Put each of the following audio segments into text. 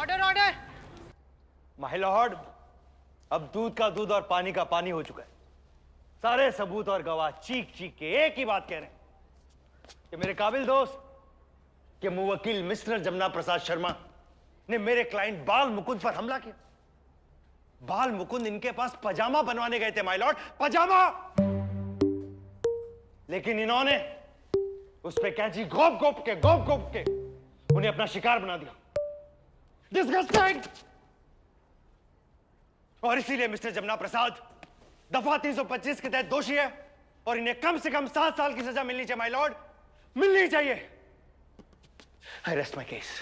Order order. My Lord, अब दूध का दूध और पानी का पानी हो चुका है। सारे सबूत और गवाह चीख चीख के एक ही बात कह रहे हैं कि मेरे काबिल दोस्त के मुवक्किल मिस्टर जमुना प्रसाद शर्मा ने मेरे क्लाइंट बाल मुकुंद पर हमला किया। बाल मुकुंद इनके पास पजामा बनवाने गए थे माय लॉर्ड, पजामा। लेकिन इन्होंने उस पे कैंची घोप घोप के उन्हें अपना शिकार बना दिया। डिस्गस्टिंग। और इसीलिए मिस्टर जमुना प्रसाद दफा 325 के तहत दोषी है और इन्हें कम से कम 7 साल की सजा मिलनी चाहिए माय लॉर्ड, मिलनी चाहिए। आई रेस्ट माय केस।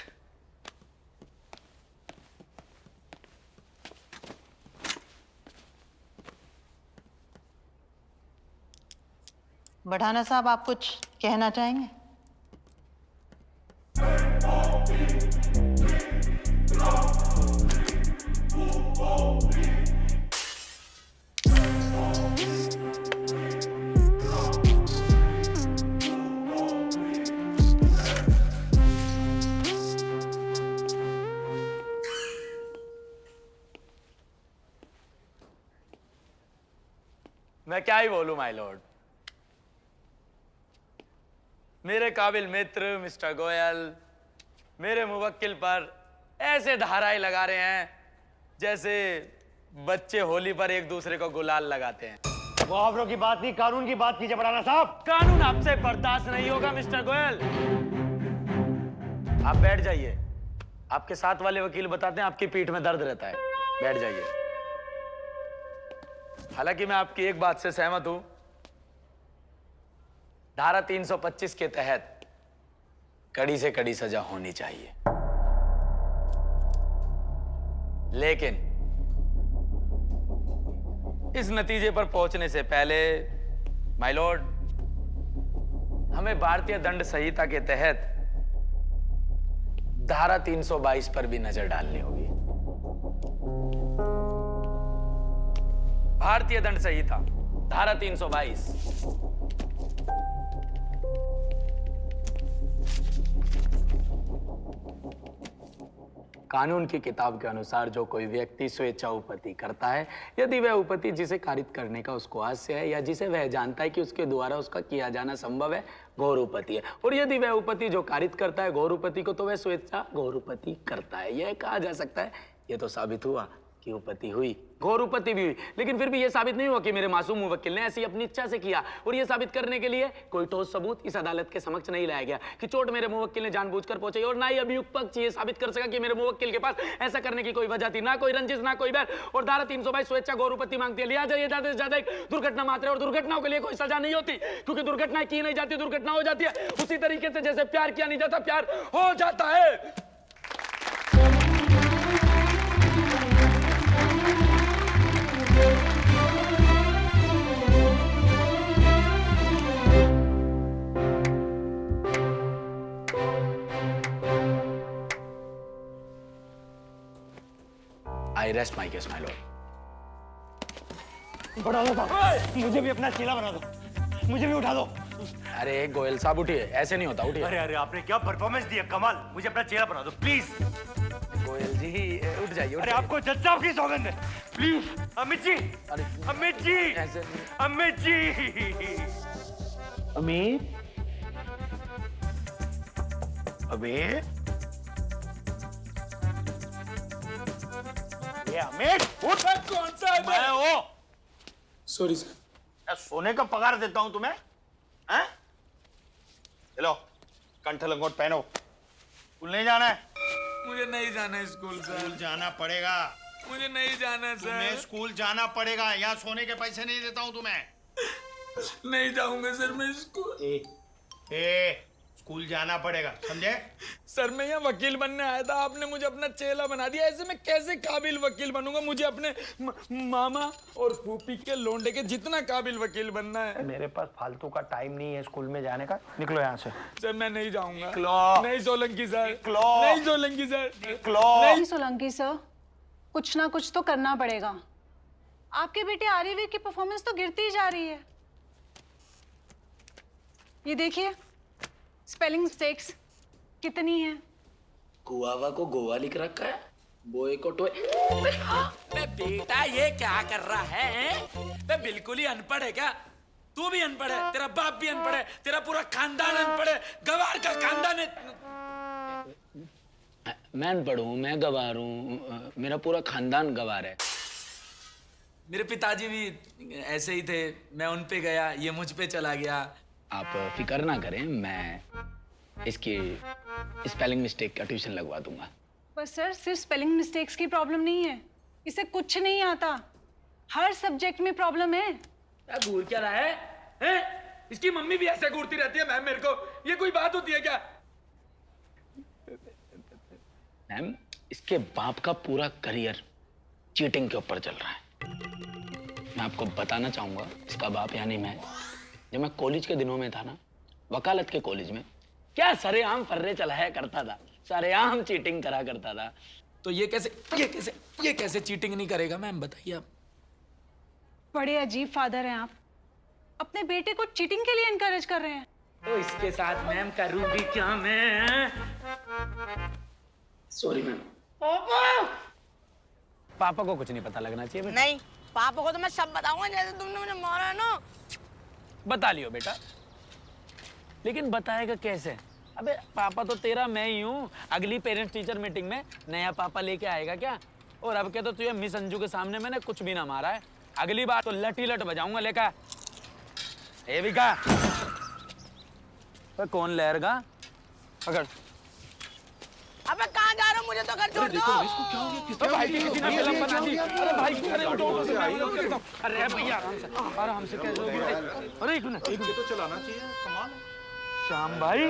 बढ़ाना साहब, आप कुछ कहना चाहेंगे? मैं क्या ही बोलूं माय लॉर्ड। मेरे काबिल मित्र मिस्टर गोयल मेरे मुवक्किल पर ऐसे धाराएं लगा रहे हैं जैसे बच्चे होली पर एक दूसरे को गुलाल लगाते हैं। मुहावरों की बात नहीं, कानून की बात कीजिए बढ़ाना साहब। कानून आपसे बर्दाश्त नहीं होगा मिस्टर गोयल। आप बैठ जाइए। आपके साथ वाले वकील बताते हैं आपकी पीठ में दर्द रहता है। बैठ जाइए। हालांकि मैं आपकी एक बात से सहमत हूं, धारा 325 के तहत कड़ी से कड़ी सजा होनी चाहिए, लेकिन इस नतीजे पर पहुंचने से पहले माय लॉर्ड, हमें भारतीय दंड संहिता के तहत धारा 322 पर भी नजर डालनी होगी। भारतीय दंड संहिता धारा 322। कानून की किताब के अनुसार जो कोई व्यक्ति स्वेच्छा उपपत्ति करता है, यदि वह उपपत्ति जिसे कारित करने का उसको हास्य है या जिसे वह जानता है कि उसके द्वारा उसका किया जाना संभव है, घोर उपपत्ति है। और यदि वह उपपत्ति जो कारित करता है घोर उपपत्ति को, तो वह स्वेच्छा घोर उपपत्ति करता है। यह कहा जा सकता है, यह तो साबित हुआ कि उपपत्ति हुई, घोर उपपत्ति भी हुई, लेकिन फिर भी यह साबित नहीं हुआ कि मेरे मासूम मुवक्किल ने ऐसी अपनी इच्छा से किया। और यह साबित करने के लिए कोई ठोस सबूत इस अदालत के समक्ष नहीं लाया गया कि चोट मेरे मुवक्किल ने जानबूझकर पहुंचाई, और ना ही अभियुक्त पक्ष ये साबित कर सका कि मेरे मुवक्किल के पास ऐसा करने की कोई वजह थी, ना कोई रंजिश, ना कोई बैर। और धारा 322 स्वेच्छा घोर उपपत्ति मांगती है। लिहाजा ये ज्यादा से ज्यादा एक दुर्घटना मात्र है, और दुर्घटनाओं के लिए कोई सजा नहीं होती, क्योंकि दुर्घटनाएं की नहीं जाती, दुर्घटना हो जाती है। उसी तरीके से जैसे प्यार किया नहीं जाता, प्यार हो जाता है। I rest my case, my lord. बढ़ाना साहब, मुझे भी अपना चेला बना दो, मुझे भी उठा दो। अरे गोयल साहब उठिए, ऐसे नहीं होता, उठिए। अरे अरे, आपने क्या परफॉर्मेंस दी है, कमाल। मुझे अपना चेला बना दो प्लीज। गोयल जी उठ जाइए। अरे आपको जज साहब की सौगंध है, प्लीज। अमित जी, अरे अमित जी, ऐसे नहीं। अमित जी, अमित, अमित, ये अमित, उठ। कौन सा है? मैं वो। Sorry sir. सोने का पगार देता हूं तुम्हें, हैं? चलो कंठ लंगोट पहनो, स्कूल नहीं जाना है। मुझे नहीं जाना है स्कूल सर। स्कूल जाना पड़ेगा, मुझे नहीं जाना है तुम्हें सर। स्कूल जाना पड़ेगा। यहाँ सोने के पैसे नहीं देता हूं तुम्हें। नहीं जाऊंगा सर मैं स्कूल। ए, स्कूल जाना पड़ेगा, समझे? सर मैं यहाँ वकील बनने आया था, आपने मुझे अपना चेला बना दिया। ऐसे मैं कैसे काबिल वकील बनूंगा? मुझे अपने मामा और फूफी के लोंडे के जितना काबिल वकील बनना है। मेरे पास फालतू का टाइम नहीं है स्कूल में जाने का। निकलो यहाँ से। सर मैं नहीं जाऊंगा। निकलो। नहीं सोलंकी सर। निकलो। नहीं सोलंकी सर। निकलो। नहीं सोलंकी सर, कुछ ना कुछ तो करना पड़ेगा। आपके बेटे आर्यवीर की परफॉर्मेंस तो गिरती ही जा रही है। ये देखिए, स्पेलिंग मिस्टेक्स कितनी है। गुआवा को गोवा लिख रखा है। बॉयकॉट हुए। बे बेटा ये क्या कर रहा है? बे बिल्कुल ही अनपढ़ है क्या? तू भी अनपढ़ है, तेरा बाप भी अनपढ़ है, तेरा पूरा खानदान अनपढ़ है, गवार का खानदान है। मैं अनपढ़ हूँ, मैं गवार हूँ, मेरा पूरा खानदान गवार है। मेरे पिताजी भी ऐसे ही थे, मैं उन पे गया, ये मुझ पे चला गया। आप फिक्र ना करें, मैं इसकी स्पेलिंग मिस्टेक का ट्यूशन लगवा दूंगा। पर सर सिर्फ स्पेलिंग मिस्टेक्स की प्रॉब्लम नहीं है, इसे कुछ नहीं आता, हर सब्जेक्ट में प्रॉब्लम है। क्या घूर क्या रहा है? हैं? इसकी मम्मी भी ऐसे घूरती रहती है मैम मेरे को, ये कोई बात होती है क्या? मैम, इसके बाप का पूरा करियर चीटिंग के ऊपर चल रहा है। मैं आपको बताना चाहूंगा, इसका बाप यानी मैं, जब मैं कॉलेज के दिनों में था ना, वकालत के कॉलेज में, क्या सरेआम फर्रे चलाया करता था, सरेआम चीटिंग करा करता था। तो ये कैसे चीटिंग नहीं करेगा मैम, बताइए आप। बड़े अजीब फादर हैं आप, अपने बेटे को चीटिंग के लिए इनकरेज कर रहे हैं। तो इसके साथ मैम करूं भी क्या मैं? Sorry ma'am. पापा को कुछ नहीं पता लगना चाहिए बेटा। नहीं, पापा को तो मैं सब बताऊंगा, जैसे तुमने मुझे मारा है ना। बता लियो बेटा, लेकिन बताएगा कैसे? अबे पापा तो तेरा मैं ही हूँ। अगली पेरेंट्स टीचर मीटिंग में नया पापा लेके आएगा क्या? और अब क्या, तो तुझे मिस अंजू के सामने मैंने कुछ भी ना मारा है, अगली बार तो लटी लट बजाऊंगा लेकर। ए भी का कौन लहरगा? पकड़। अबे कहाँ जा रहे हो? मुझे तो घर छोड़ दो। भाई किसी ने फिल्म बना दी। अरे भाई, अरे उठो उठो से भाई। अरे भैया आराम से कैसे होगी? अरे एक मिनट तो चलाना चाहिए, कमाल है। श्याम भाई,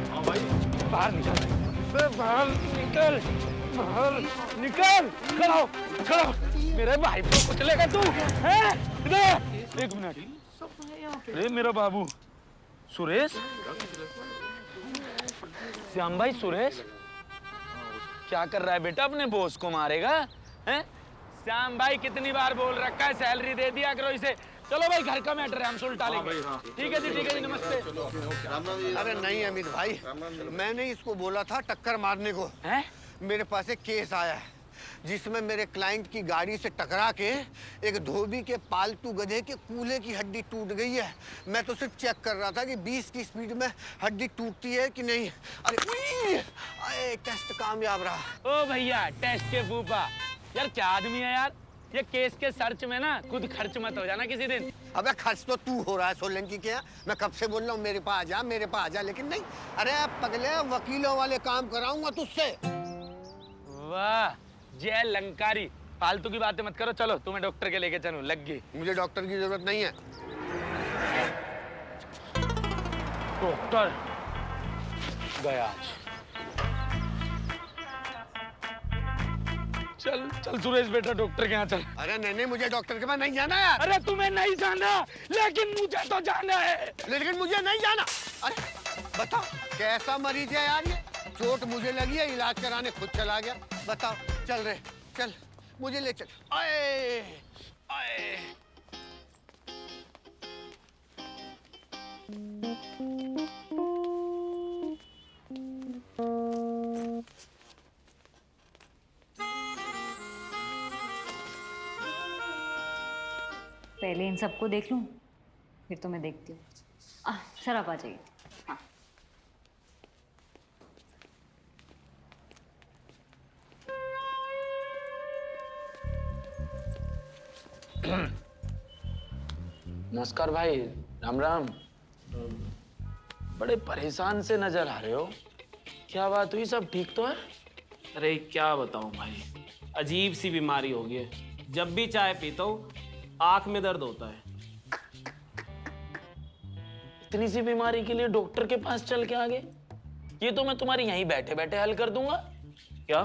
हाँ भाई, बाहर निकल, बाहर निकल, बाहर निकल। खड़ा हो। मेरे भाई को कुचलेगा तू, हैं? एक मिनट। अरे मेरा बाबू सुरेश, श्याम भाई, सुरेश क्या कर रहा है बेटा? अपने बॉस को मारेगा हैं? श्याम भाई कितनी बार बोल रखा है, सैलरी दे दिया करो इसे। चलो भाई, घर का मैटर है, हम सुलटा लेंगे। ठीक है जी, ठीक है जी, नमस्ते। अरे नहीं अमित भाई, मैंने इसको बोला था टक्कर मारने को। हैं? मेरे पास एक केस आया है जिसमें मेरे क्लाइंट की गाड़ी से टकरा के एक धोबी के पालतू गधे के कूल्हे की हड्डी टूट गई है। मैं तो सिर्फ चेक कर रहा था कि 20 की स्पीड में हड्डी टूटती है कि नहीं। अरे टेस्ट कामयाब रहा। ओ भैया, टेस्ट के फूफा, यार क्या आदमी है यार। ये केस के सर्च में ना खुद खर्च मत हो जाना किसी दिन। अबे खर्च तो तू हो रहा है सोलंकी के। मैं कब से बोल रहा हूँ मेरे पास आ जा, मेरे पास आ जा, लेकिन नहीं। अरे पगले, वकीलों वाले काम कराऊंगा तुझसे। वाह जय लंकारी, फालतू की बातें मत करो। चलो तुम्हें डॉक्टर के लेके चलूं, लग गई। मुझे डॉक्टर की जरूरत नहीं है। डॉक्टर गया आज। चल चल सुरेश बेटा, डॉक्टर के यहाँ चल। अरे नहीं, मुझे डॉक्टर के पास नहीं जाना यार। अरे तुम्हें नहीं जाना, लेकिन मुझे तो जाना है। लेकिन मुझे नहीं जाना। अरे बताओ कैसा मरीज है यार ये? चोट मुझे लगी है, इलाज कराने खुद चला गया। बताओ, चल रे चल, मुझे ले चल। आए आए। पहले इन सबको देख लूं, फिर तो मैं देखती हूँ। सर आप आ जाइए। हाँ। नमस्कार भाई, राम राम। बड़े परेशान से नजर आ रहे हो, क्या बात हुई? सब ठीक तो है? अरे क्या बताऊं भाई, अजीब सी बीमारी हो गई है। जब भी चाय पीता हूँ आंख में दर्द होता है। इतनी सी बीमारी के लिए डॉक्टर के पास चल के आ गए? ये तो मैं तुम्हारी यहीं बैठे बैठे हल कर दूंगा। क्या?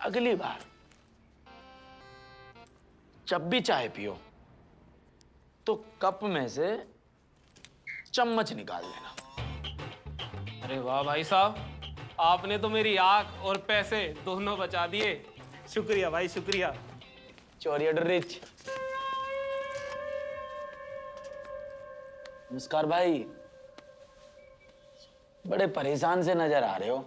अगली बार जब भी चाय पियो तो कप में से चम्मच निकाल लेना। अरे वाह भाई साहब, आपने तो मेरी आंख और पैसे दोनों बचा दिए। शुक्रिया भाई, शुक्रिया। चोरियर रिच। नमस्कार भाई, बड़े परेशान से नजर आ रहे हो,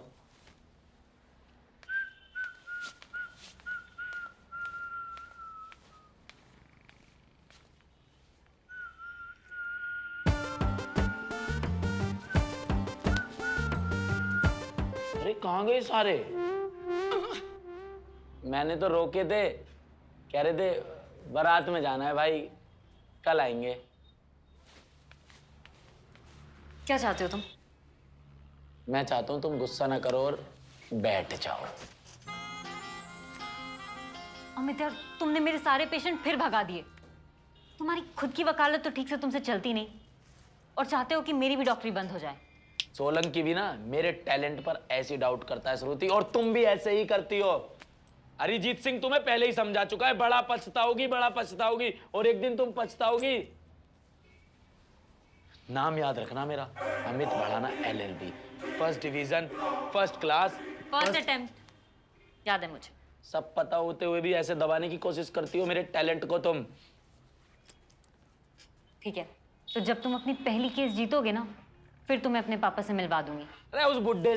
कहाँ गए सारे? मैंने तो रोके थे, कह रहे थे बारात में जाना है भाई, कल आएंगे। क्या चाहते हो तुम? मैं चाहता हूं तुम गुस्सा ना करो और बैठ जाओ। अमित यार, तुमने मेरे सारे पेशेंट फिर भगा दिए। तुम्हारी खुद की वकालत तो ठीक से तुमसे चलती नहीं, और चाहते हो कि मेरी भी डॉक्टरी बंद हो जाए। सोलंकी भी ना मेरे टैलेंट पर ऐसी डाउट करता है श्रुति, और तुम भी ऐसे ही करती हो। अरिजीत सिंह तुम्हें पहले ही समझा चुका है, बड़ा पछताओगी, बड़ा पछताओगी, और एक दिन तुम पछताओगी। नाम याद रखना मेरा, Amit Bhadana LLB, first division, first class, first attempt. याद है मुझे। सब पता होते हुए भी ऐसे दबाने की कोशिश करती हो मेरे टैलेंट को तुम। ठीक है, तो जब तुम अपनी पहली केस जीतोगे ना, फिर तुम्हें अपने पापा से मिलवा दूंगी। अरे उस बुड्ढे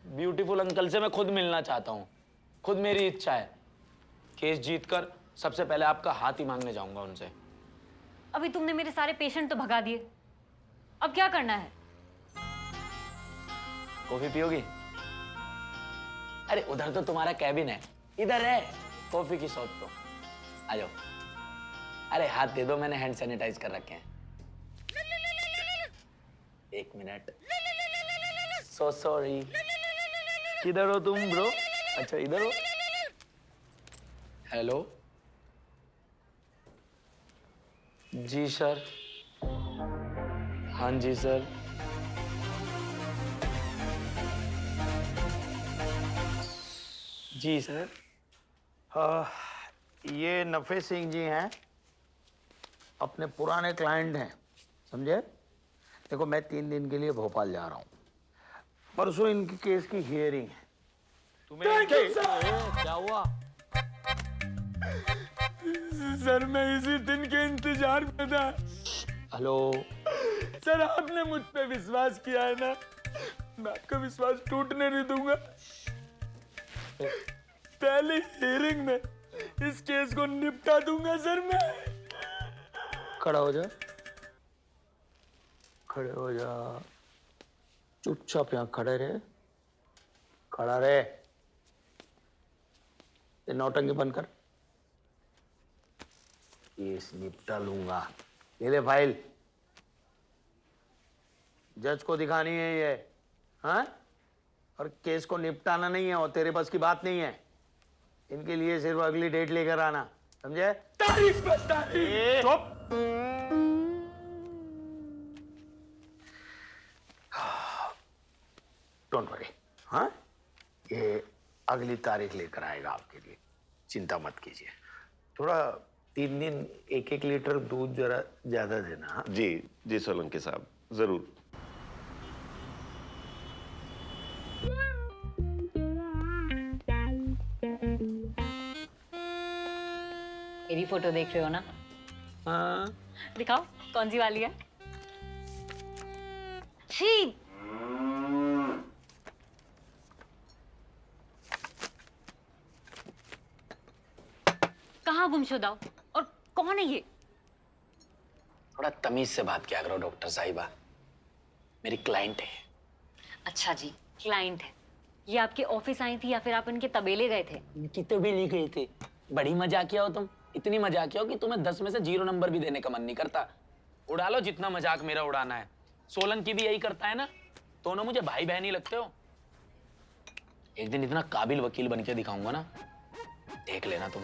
ब्यूटीफुल अंकल से मैं खुद मिलना चाहता हूँ, खुद मेरी इच्छा है। केस जीतकर सबसे पहले आपका हाथ ही मांगने जाऊंगा उनसे। अभी तुमने मेरे सारे पेशेंट तो भगा दिए, अब क्या करना है? कॉफी पियोगी? अरे उधर तो तुम्हारा कैबिन है, इधर है कॉफी की शॉप तो। आ जाओ। अरे हाथ दे दो, मैंने हैंड सैनिटाइज कर रखे हैं। एक मिनट। So sorry. किधर हो तुम ब्रो? अच्छा इधर हो। हेलो जी सर। हाँ जी सर। जी सर। ये नफे सिंह जी हैं, अपने पुराने क्लाइंट हैं, समझे? देखो मैं 3 दिन के लिए भोपाल जा रहा हूँ, परसों इनकी केस की हियरिंग है। तुम्हें क्या हुआ? सर मैं इसी दिन के इंतजार में था। हेलो सर आपने मुझ पे विश्वास किया है ना, मैं आपका विश्वास टूटने नहीं दूंगा। पहले हियरिंग में इस केस को निपटा दूंगा सर मैं। खड़ा हो जा, खड़े हो जा, चुपचाप यहाँ खड़े रहे, खड़ा रहे। ये नौटंकी बंद कर। केस निपटा लूंगा। ये ले फाइल, जज को दिखानी है ये, हाँ? और केस को निपटाना नहीं है, और तेरे पास की बात नहीं है। इनके लिए सिर्फ अगली डेट लेकर आना, समझे? तारीख पर तारीख। चुप। डोंट वरी, हाँ? ये अगली तारीख लेकर आएगा आपके लिए, चिंता मत कीजिए। थोड़ा 3 दिन 1-1 लीटर दूध जरा ज्यादा देना, हाँ? जी जी सोलंकी साहब, जरूर। मेरी फोटो देख रहे हो ना? हाँ। दिखाओ कौन सी वाली है। छी! कहाँ गुमशुदा हो? और कौन है ये? थोड़ा तमीज से बात किया करो डॉक्टर साहिबा, मेरी क्लाइंट है। अच्छा जी, क्लाइंट है। ये आपके ऑफिस आई थी या फिर आप इनके तबेले गए थे? इनकी तबेले गए थे। बड़ी मजाकिया हो तुम, इतनी मजाकिया हो कि तुम्हें 10 में से 0 नंबर भी देने का मन नहीं करता। उड़ा लो जितना मजाक मेरा उड़ाना है। सोलंकी भी यही करता है ना, दोनों मुझे भाई बहन ही लगते हो। एक दिन इतना काबिल वकील बन के दिखाऊंगा ना, देख लेना तुम।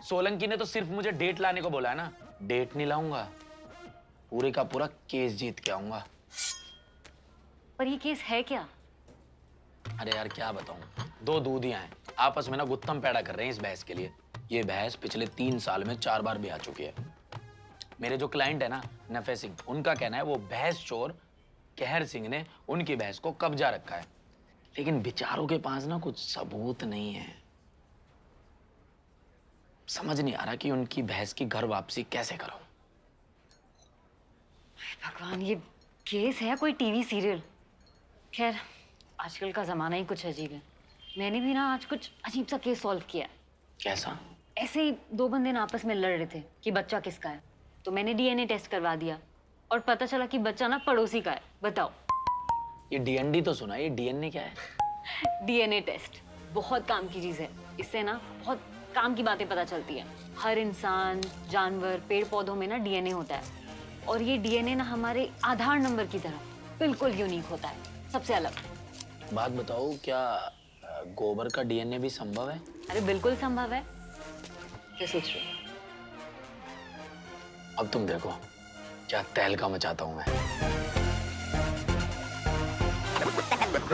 सोलंकी ने तो सिर्फ मुझे डेट लाने को बोला है ना, डेट नहीं लाऊंगा, पूरे का पूरा केस जीत के आऊंगा। पर ये केस है क्या? अरे यार क्या बताऊं, 2 दूधियां हैं, आपस में ना गुत्थम पैदा कर रहे हैं इस भैंस के लिए। ये भैंस पिछले 3 साल में 4 बार ब्याह चुकी है। मेरे जो क्लाइंट है ना नफे सिंह, उनका कहना है वो भैंस चोर कहर सिंह ने उनकी भैंस को कब्जा रखा है, लेकिन बेचारों के पास ना कुछ सबूत नहीं है। समझ नहीं आ रहा कि उनकी भैंस की घर वापसी कैसे करो। भगवान, ये केस है कोई टीवी सीरियल? खैर, आजकल का जमाना ही कुछ अजीब है। मैंने भी ना आज कुछ अजीब सा केस सॉल्व किया। कैसा? ऐसे ही 2 बंदे ना आपस में लड़ रहे थे कि बच्चा किसका है, तो मैंने DNA टेस्ट करवा दिया और पता चला कि बच्चा ना पड़ोसी का है। बताओ। ये डीएनडी तो सुना, ये डीएनए क्या है? डीएनए टेस्ट बहुत काम की चीज है। इससे ना बहुत काम की बातें पता चलती है। हर इंसान, जानवर, पेड़ पौधों में ना डीएनए होता है और ये डीएनए ना हमारे आधार नंबर की तरह बिल्कुल यूनिक होता है, सबसे अलग। बात बताओ, क्या गोबर का डीएनए भी संभव है? अरे बिल्कुल संभव है। क्या सोच रहे हो? अब तुम देखो क्या तहलका मचाता हूं मैं।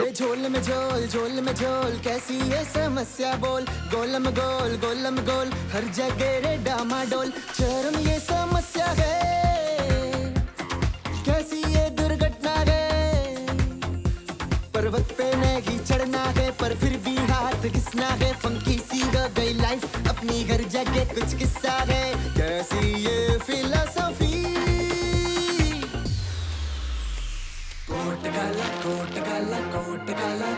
झोल में झोल, झोल में झोल, कैसी ये समस्या बोल। गोलम गोल, हर जगह रे डामाडोल। चरम ये समस्या है, कैसी ये दुर्घटना है। पर्वत पे नहीं चढ़ना है, पर फिर भी हाथ घिसना है। फंकी सी हो गई लाइफ, अपनी हर जगह कुछ किस्सा है। कैसी ये फिलॉसफी। कोट काला, कोट काला, कोट काला,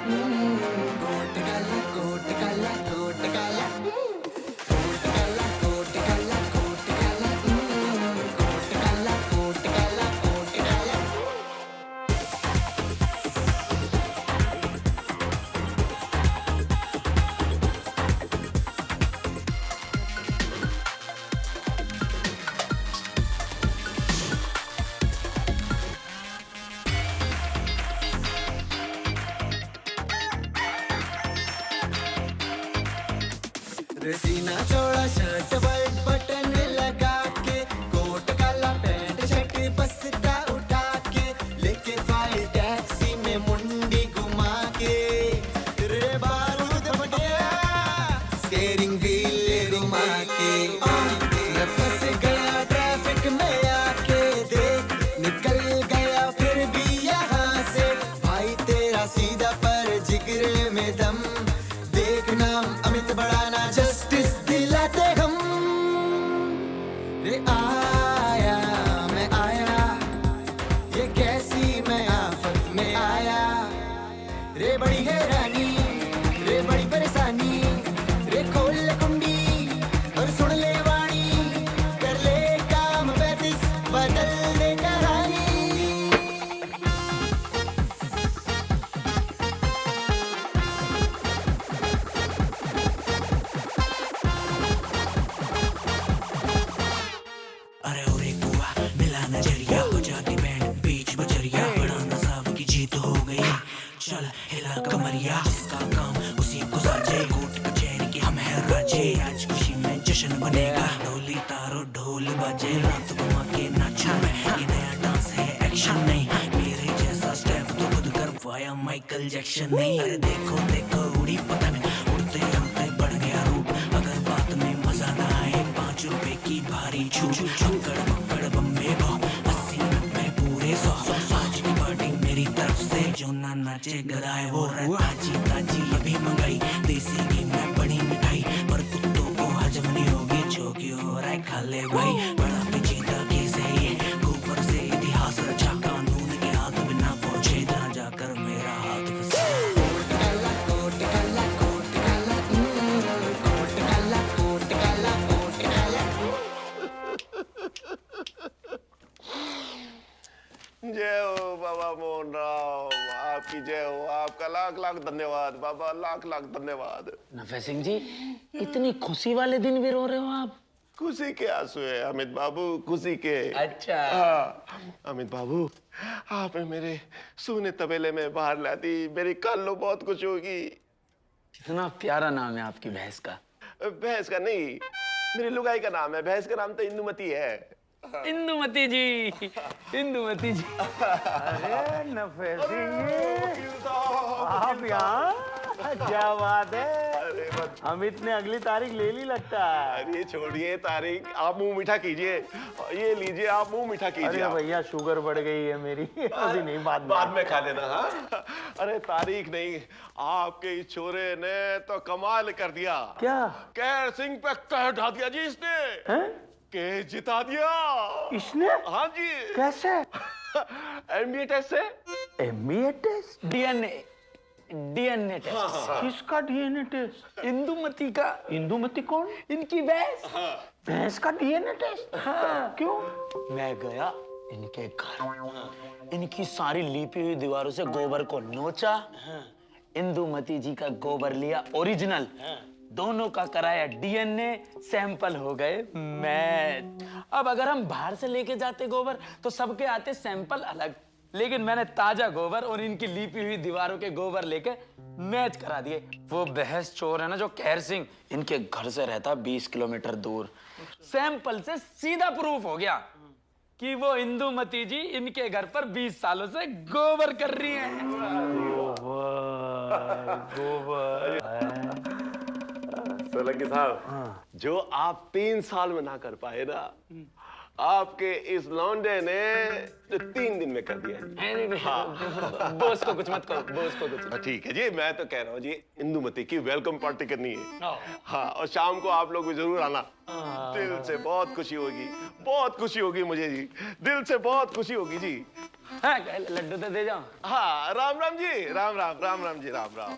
कोट काला, कोट काला, कोट काला, कोट काला, कोट काला, कोट काला, कोट काला, कोट काला, कोट काला। सीना चौड़ा शर्ट वाइट बटन लगा के, कोट काला पैंट शर्ट बस्ता उठा के, लेके फाइल टैक्सी में मुंडी घुमा के। रे बारूद फटिया, स्टीयरिंग व्हील घुमा के। मैं फंस गया ट्रैफिक में आके, देख निकल गया फिर भी यहाँ से। भाई तेरा सीधा पर जिगरे में दम, देख नाम अमित बढ़ाना जस्टिस दिलाते हम। रे आया मैं आया, ये कैसी मैं आफत में आया। रे बड़ी हैरानी, रे बड़ी परेशानी। रे खोल ले कुंडी और सुन ले वाणी, कर ले काम 35, बदल दे कहानी। अरे ओरे बुआ मिला नजरिया, हो जाती बैंड बीच बजरिया। बड़ा नसाब की जीत हो गई, चल हिला कमरिया। जिसका काम उसी को साजे, कोर्ट कचहरी के हम है राजे। आज खुशी में जश्न बनेगा, ढोली तारो ढोल बाजे। रात घुमा के नाचू मैं, ये नया डांस है एक्शन नहीं। मेरे जैसा स्टेप तो खुद करवाया माइकल जैक्सन नहीं। अरे देखो देखो उड़ी पतंग, उड़ते उड़ते बढ़ गया रूप। अगर बात में मजा ना आए, 5 रुपए की भारी छूट। अक्कड़ बक्कड़ बम्बे बो, 80-90 पूरे 100। आज की पार्टी मेरी तरफ से, जो ना नाचे गदाए वो ताजी ताजी अभी मंगाई। देसी घी में बड़ी मिठाई, पर कुत्तों को हजम नहीं होगी। जो क्यों हो रहा है खा ले भाई, बड़ा पेचीदा केस है ये। ऊपर से इतिहास रचा, कानून के हाथ बिना पहुंचे जहाँ जाकर मेरा हाथ फंसा। कोट काला, कोट काला, कोट काला, कोट काला, कोट काला, कोट काला। जय हो बाबा मोहन राव, आपकी जय हो। आपका लाख लाख धन्यवाद बाबा, लाख लाख धन्यवाद। नफे सिंह जी, इतनी खुशी वाले दिन भी रो रहे हो आप? खुशी के आंसू है अमित बाबू, खुशी के। अच्छा। हाँ, अमित बाबू आपने मेरे सूने तबेले में बाहर ला दी, मेरी काल्लो बहुत खुश होगी। कितना प्यारा नाम है आपकी भैंस का। भैंस का नहीं, मेरी लुगाई का नाम है। भैंस का नाम तो इंदुमती है। इंदुमती जी, इंदुमती जी। अरे नफे सिंह, आप यहाँ? क्या बात है। अमित ने अगली तारीख ले ली लगता है। अरे छोड़िए तारीख, आप मुंह मीठा कीजिए। ये लीजिए, आप मुंह मीठा कीजिए। अरे भैया शुगर बढ़ गई है मेरी, अभी नहीं, बाद में खा लेना। हाँ, अरे तारीख नहीं, आपके इस छोरे ने तो कमाल कर दिया। क्या? कैर सिंह पे कह ढा दिया जी इसने। हैं? केस जिता दिया इसने? हाँ जी। कैसे? एमबीए टेस्ट से। MBA test? DNA, DNA test. किसका डीएनए टेस्ट? इंदुमती का। इंदुमती कौन? इनकी भैंस। भैंस का डीएनए टेस्ट? हाँ। क्यों? मैं गया इनके घर, इनकी सारी लीपी हुई दीवारों से गोबर को नोचा, इंदुमती जी का गोबर लिया ओरिजिनल, दोनों का कराया डीएनए, सैंपल हो गए मैच। अब अगर हम बाहर से लेके जाते गोबर तो सबके आते सैंपल अलग, लेकिन मैंने ताजा गोबर और इनकी लीपी हुई दीवारों के गोबर लेके मैच करा दिए। वो बहस चोर है ना जो कहर सिंह, इनके घर से रहता 20 किलोमीटर दूर, सैंपल से सीधा प्रूफ हो गया कि वो इंदुमती जी इनके घर पर 20 सालों से गोबर कर रही हैं। गोबर सोलंकी साहब, जो आप 3 साल में ना कर पाए ना, आपके इस लौंडे ने 3 दिन में कर दिया। बॉस को कुछ मत कहो, बॉस को कुछ। ठीक है जी, मैं तो कह रहा हूँ जी, इंदुमती की वेलकम पार्टी करनी है। हाँ, और शाम को आप लोग भी जरूर आना। दिल से बहुत खुशी होगी, बहुत खुशी होगी मुझे जी, दिल से बहुत खुशी होगी जी। हाँ, लड्डू तो दे जाओ। हाँ, राम राम जी, राम राम, राम राम जी, राम राम।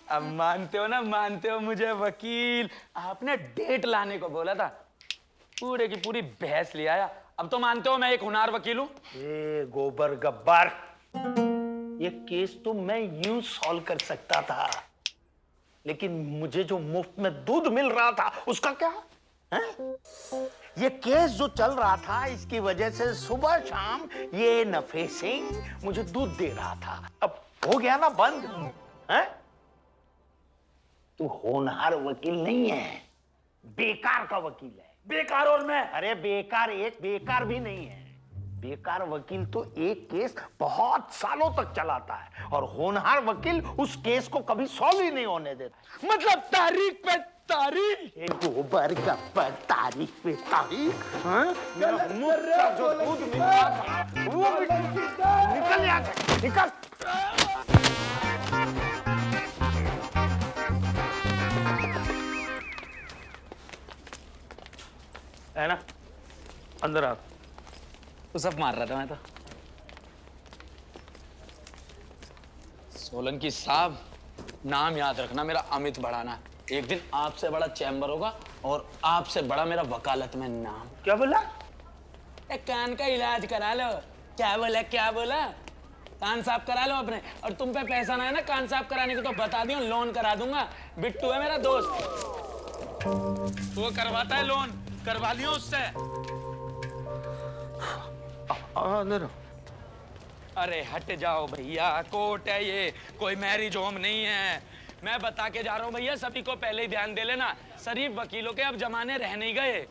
अब मानते हो ना, मानते हो मुझे वकील? आपने डेट लाने को बोला था, पूरे की पूरी बहस ले आया। अब तो मानते हो मैं एक होनहार वकील हूँ? गोबर गब्बर, ये केस तो मैं यूं सॉल्व कर सकता था, लेकिन मुझे जो मुफ्त में दूध मिल रहा था उसका क्या है? ये केस जो चल रहा था, इसकी वजह से सुबह शाम ये नफे सिंह मुझे दूध दे रहा था। अब हो गया ना बंद। है? तू होनहार वकील नहीं है, बेकार का वकील है। बेकार और मैं? अरे बेकार एक, बेकार भी नहीं है। बेकार वकील तो एक केस बहुत सालों तक चलाता है, और होनहार वकील उस केस को कभी सॉल्व ही नहीं होने देता। मतलब तारीख पे तारीख। गोबर गब्बर, तारीख पे तारीख। मेरा मुफ्त का जो दूध मिलता था वो निकल यहाँ से, निकल। है ना, अंदर आ। तो सब मार रहा था मैं तो। सोलंकी साहब, नाम याद रखना मेरा अमित बढ़ाना। एक दिन आपसे बड़ा चैम्बर होगा और आपसे बड़ा मेरा वकालत में नाम। क्या बोला? एक कान का इलाज करा लो। क्या बोला, क्या बोला? कान साफ करा लो अपने। और तुम पे पैसा ना है ना कान साफ कराने को तो बता दियो, लोन करा दूंगा। बिट्टू है मेरा दोस्त, वो करवाता है लोन, करवा लियो उससे। अरे हट जाओ भैया, कोर्ट है ये, कोई मैरिज होम नहीं है। मैं बता के जा रहा हूँ भैया, सभी को पहले ही ध्यान दे लेना, शरीफ वकीलों के अब जमाने रह नहीं गए।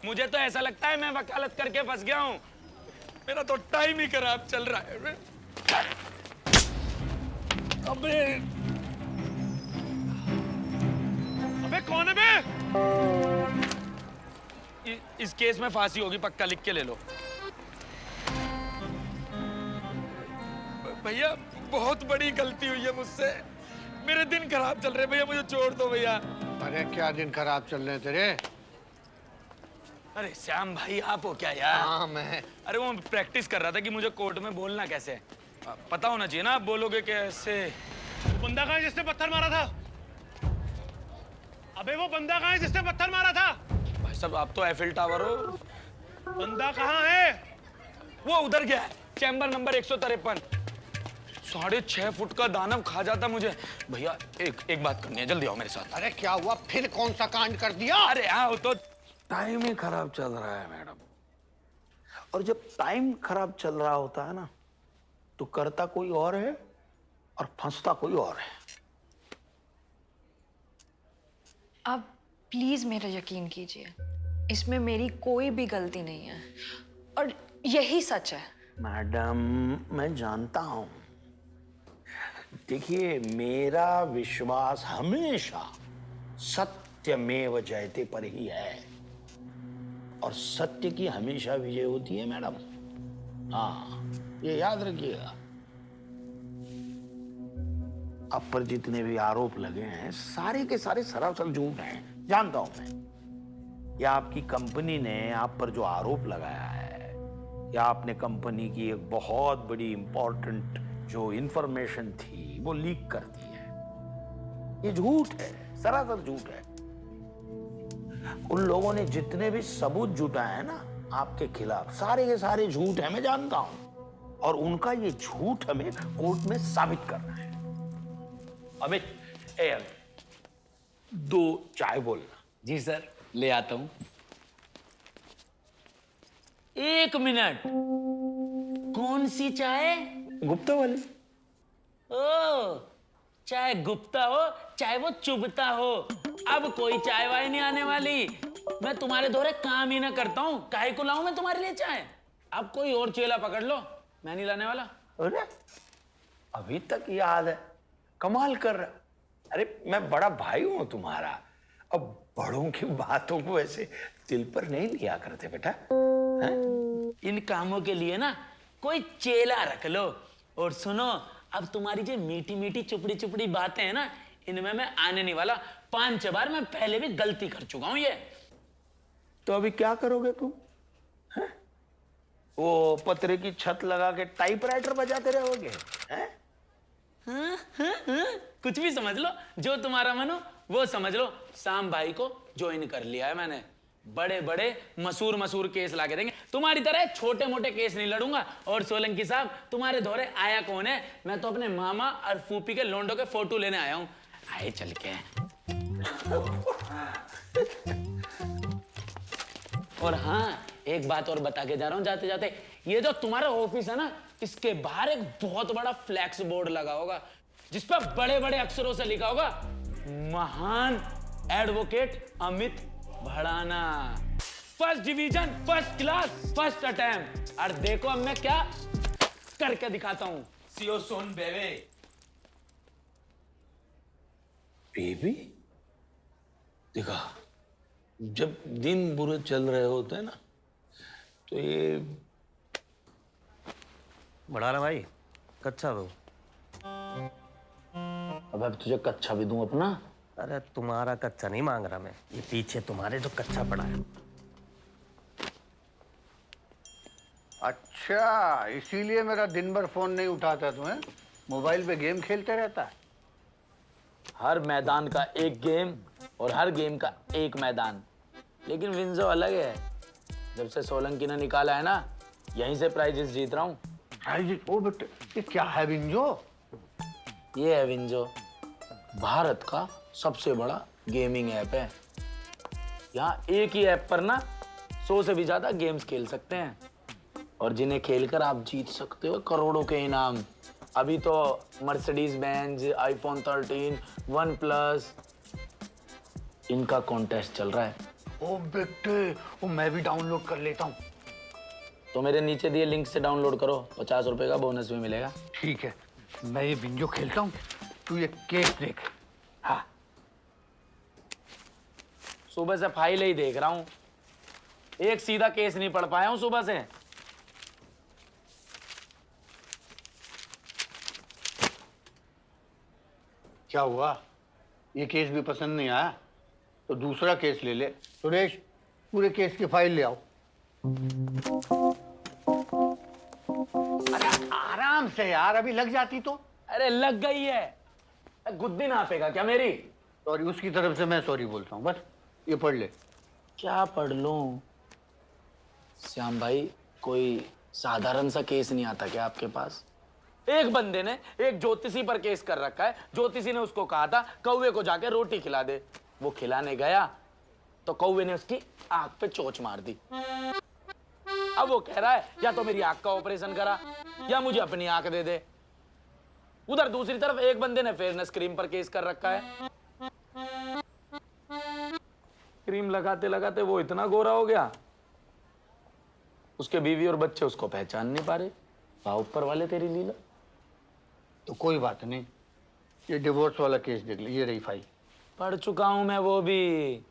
मुझे तो ऐसा लगता है मैं वकालत करके फंस गया हूँ। मेरा तो टाइम ही खराब चल रहा है। अबे अबे कौन है बे? इस केस में फांसी होगी पक्का, लिख के ले लो। भैया बहुत बड़ी गलती हुई है मुझसे, मेरे दिन खराब चल रहे भैया, मुझे छोड़ दो भैया। अरे क्या दिन खराब चल रहे तेरे? अरे श्याम भाई आप हो क्या यार? हाँ मैं। अरे वो प्रैक्टिस कर रहा था कि मुझे कोर्ट में बोलना कैसे, पता होना चाहिए ना, आप बोलोगे कैसे। बंदा कहाँ है जिसने पत्थर मारा था? अबे वो बंदा कहाँ है जिसने पत्थर मारा था? भाई साहब आप तो एफिल टावर हो। बंदा कहाँ है? वो उधर गया है, चैम्बर नंबर 153। 6.5 फुट का दानव खा जाता मुझे। भैया एक बात करनी है, जल्दी आओ मेरे साथ। अरे क्या हुआ, फिर कौन सा कांड कर दिया? अरे आओ तो। टाइम ही खराब चल रहा है मैडम, और जब टाइम खराब चल रहा होता है ना, तो करता कोई और है और फंसता कोई और है। आप प्लीज मेरा यकीन कीजिए, इसमें मेरी कोई भी गलती नहीं है और यही सच है। मैडम मैं जानता हूं, देखिए मेरा विश्वास हमेशा सत्यमेव जयते पर ही है, और सत्य की हमेशा विजय होती है मैडम। हाँ ये याद रखिएगा। आप पर जितने भी आरोप लगे हैं सारे के सारे सरासर झूठ हैं, जानता हूं मैं। या आपकी कंपनी ने आप पर जो आरोप लगाया है, या आपने कंपनी की एक बहुत बड़ी इंपॉर्टेंट जो इंफॉर्मेशन थी वो लीक कर दी है, ये झूठ है, सरासर झूठ है। उन लोगों ने जितने भी सबूत जुटाए हैं ना आपके खिलाफ, सारे के सारे झूठ है, मैं जानता हूं। और उनका ये झूठ हमें कोर्ट में साबित करना है। अमित, ए अमित, 2 चाय बोलना। जी सर, ले आता हूं। 1 मिनट, कौन सी चाय? गुप्ता वाली। ओ, चाहे गुप्ता हो चाहे वो चुभता हो, अब कोई चाय वाय नहीं आने वाली। मैं तुम्हारे दोहरे काम ही ना करता हूं, काहे को लाऊं मैं तुम्हारे लिए चाय? अब कोई और चेला पकड़ लो, मैं नहीं लाने वाला। अरे अभी तक याद है, कमाल कर रहा। अरे मैं बड़ा भाई हूं तुम्हारा, अब बड़ों की बातों को ऐसे दिल पर नहीं लिया करते बेटा। हैं? इन कामों के लिए ना कोई चेला रख लो। और सुनो, अब तुम्हारी जो मीठी मीठी चुपड़ी चुपड़ी बातें हैं ना, इनमें मैं आने नहीं वाला। 5 बार मैं पहले भी गलती कर चुका हूं ये। तो अभी क्या करोगे तुम? हैं? वो पतरे की छत लगा के टाइपराइटर बजाते रहोगे? हैं? हाँ, कुछ भी समझ लो, जो तुम्हारा मन हो वो समझ लो। शाम भाई को ज्वाइन कर लिया है मैंने। बड़े बड़े मशहूर केस लाके देंगे। तुम्हारी तरह छोटे मोटे केस नहीं लड़ूंगा। और सोलंकी साहब, तुम्हारे दौरे आया कौन है? मैं तो अपने मामा और फूफी के लोंडो के फोटो लेने आया हूं। आए चल के। और हाँ, एक बात और बता के जा रहा हूं जाते जाते, ये जो तुम्हारा ऑफिस है ना, इसके बाहर एक बहुत बड़ा फ्लैक्स बोर्ड लगा होगा, जिस पर बड़े बड़े अक्षरों से लिखा होगा, महान advocate Amit Bhadana, first division, first class, first attempt. और देखो अब मैं क्या करके दिखाता हूं। सीओ सोन बेबे। बेबी? देखा, जब दिन बुरे चल रहे होते हैं ना, तो ये बढ़ाना भाई, कच्चा दो। अब तुझे कच्चा भी दूं अपना? अरे तुम्हारा कच्चा नहीं मांग रहा मैं, ये पीछे तुम्हारे जो कच्चा पड़ा है। अच्छा, इसीलिए मेरा दिन भर फोन नहीं उठाता तुम्हें? मोबाइल पे गेम खेलते रहता है। हर मैदान का एक गेम और हर गेम का एक मैदान, लेकिन विंजो अलग है। जब से सोलंकी ने निकाला है ना, यहीं से प्राइजेस जीत रहा हूँ। प्राइजेस? ओ बेटे, ये क्या है विंजो? ये है विंजो, भारत का सबसे बड़ा गेमिंग ऐप है। यहाँ एक ही ऐप पर ना 100 से भी ज्यादा गेम्स खेल सकते हैं, और जिन्हें खेलकर आप जीत सकते हो करोड़ों के इनाम। अभी तो मर्सिडीज बेंज, आईफोन 13, OnePlus, इनका कॉन्टेस्ट चल रहा है। ओ बेटे, वो मैं भी डाउनलोड कर लेता हूँ। तो मेरे नीचे दिए लिंक से डाउनलोड करो, 50 रुपए का बोनस भी मिलेगा। ठीक है, मैं ये बिंजो खेलता हूँ, तू ये केस देख। हाँ, सुबह से फाइल ही देख रहा हूँ, एक सीधा केस नहीं पढ़ पाया हूँ सुबह से। क्या हुआ? ये केस भी पसंद नहीं आया तो दूसरा केस ले ले। सुरेश, पूरे केस की फाइल ले आओ। अरे आराम से यार, अभी लग जाती तो। अरे लग गई है, गुद्दी नापेगा क्या मेरी? सॉरी, उसकी तरफ से मैं सॉरी बोलता हूँ। बस ये पढ़ ले। क्या पढ़ लूं? श्याम भाई, कोई साधारण सा केस नहीं आता क्या आपके पास? एक बंदे ने एक ज्योतिषी पर केस कर रखा है। ज्योतिषी ने उसको कहा था कौवे को जाके रोटी खिला दे। वो खिलाने गया तो कौवे ने उसकी आंख पे चोंच मार दी। अब वो कह रहा है या तो मेरी आंख का ऑपरेशन करा या मुझे अपनी आंख दे दे। उधर दूसरी तरफ एक बंदे ने फेयरनेस क्रीम पर केस कर रखा है। क्रीम लगाते लगाते वो इतना गोरा हो गया, उसके बीवी और बच्चे उसको पहचान नहीं पा रहे। वाह ऊपर वाले तेरी लीला। तो कोई बात नहीं, ये डिवोर्स वाला केस देख ले, ये रही फाइल। पढ़ चुका हूं मैं वो भी।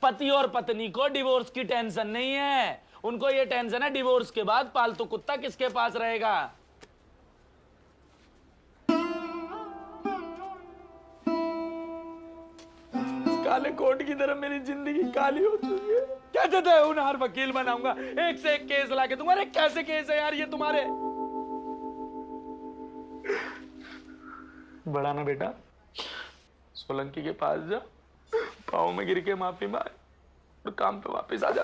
पति और पत्नी को डिवोर्स की टेंशन नहीं है, उनको ये टेंशन है डिवोर्स के बाद पालतू कुत्ता किसके पास रहेगा। काले कोट की तरह मेरी जिंदगी काली हो चुकी है। कहते थे होनहार वकील बनाऊंगा, एक से एक केस लाके दूंगा। अरे कैसे केस है यार ये तुम्हारे? बड़ा ना बेटा, सोलंकी के पास जा, पाँव में गिर के माफी मांग और काम पे वापस आ जा।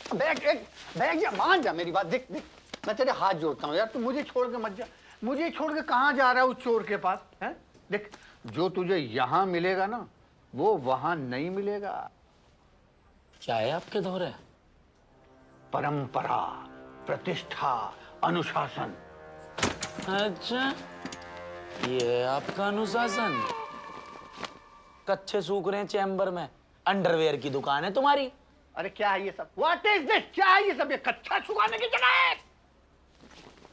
बैग जा, मान जा मेरी बात। देख देख, मैं तेरे हाथ जोड़ता हूँ यार, तू मुझे छोड़ के मत जा। मुझे छोड़ के कहाँ जा रहा है उस चोर के पास? हैं? देख, जो तुझे यहाँ मिलेगा ना, वो वहां नहीं मिलेगा। क्या है आपके दौरे? परंपरा, प्रतिष्ठा, अनुशासन। अच्छा, ये है आपका अनुशासन। कच्चे सूख रहे हैं चैम्बर में, अंडरवेयर की दुकान है तुम्हारी। अरे क्या है ये सब? What is this? क्या है ये सब? ये कच्चा सुखाने की जगह है।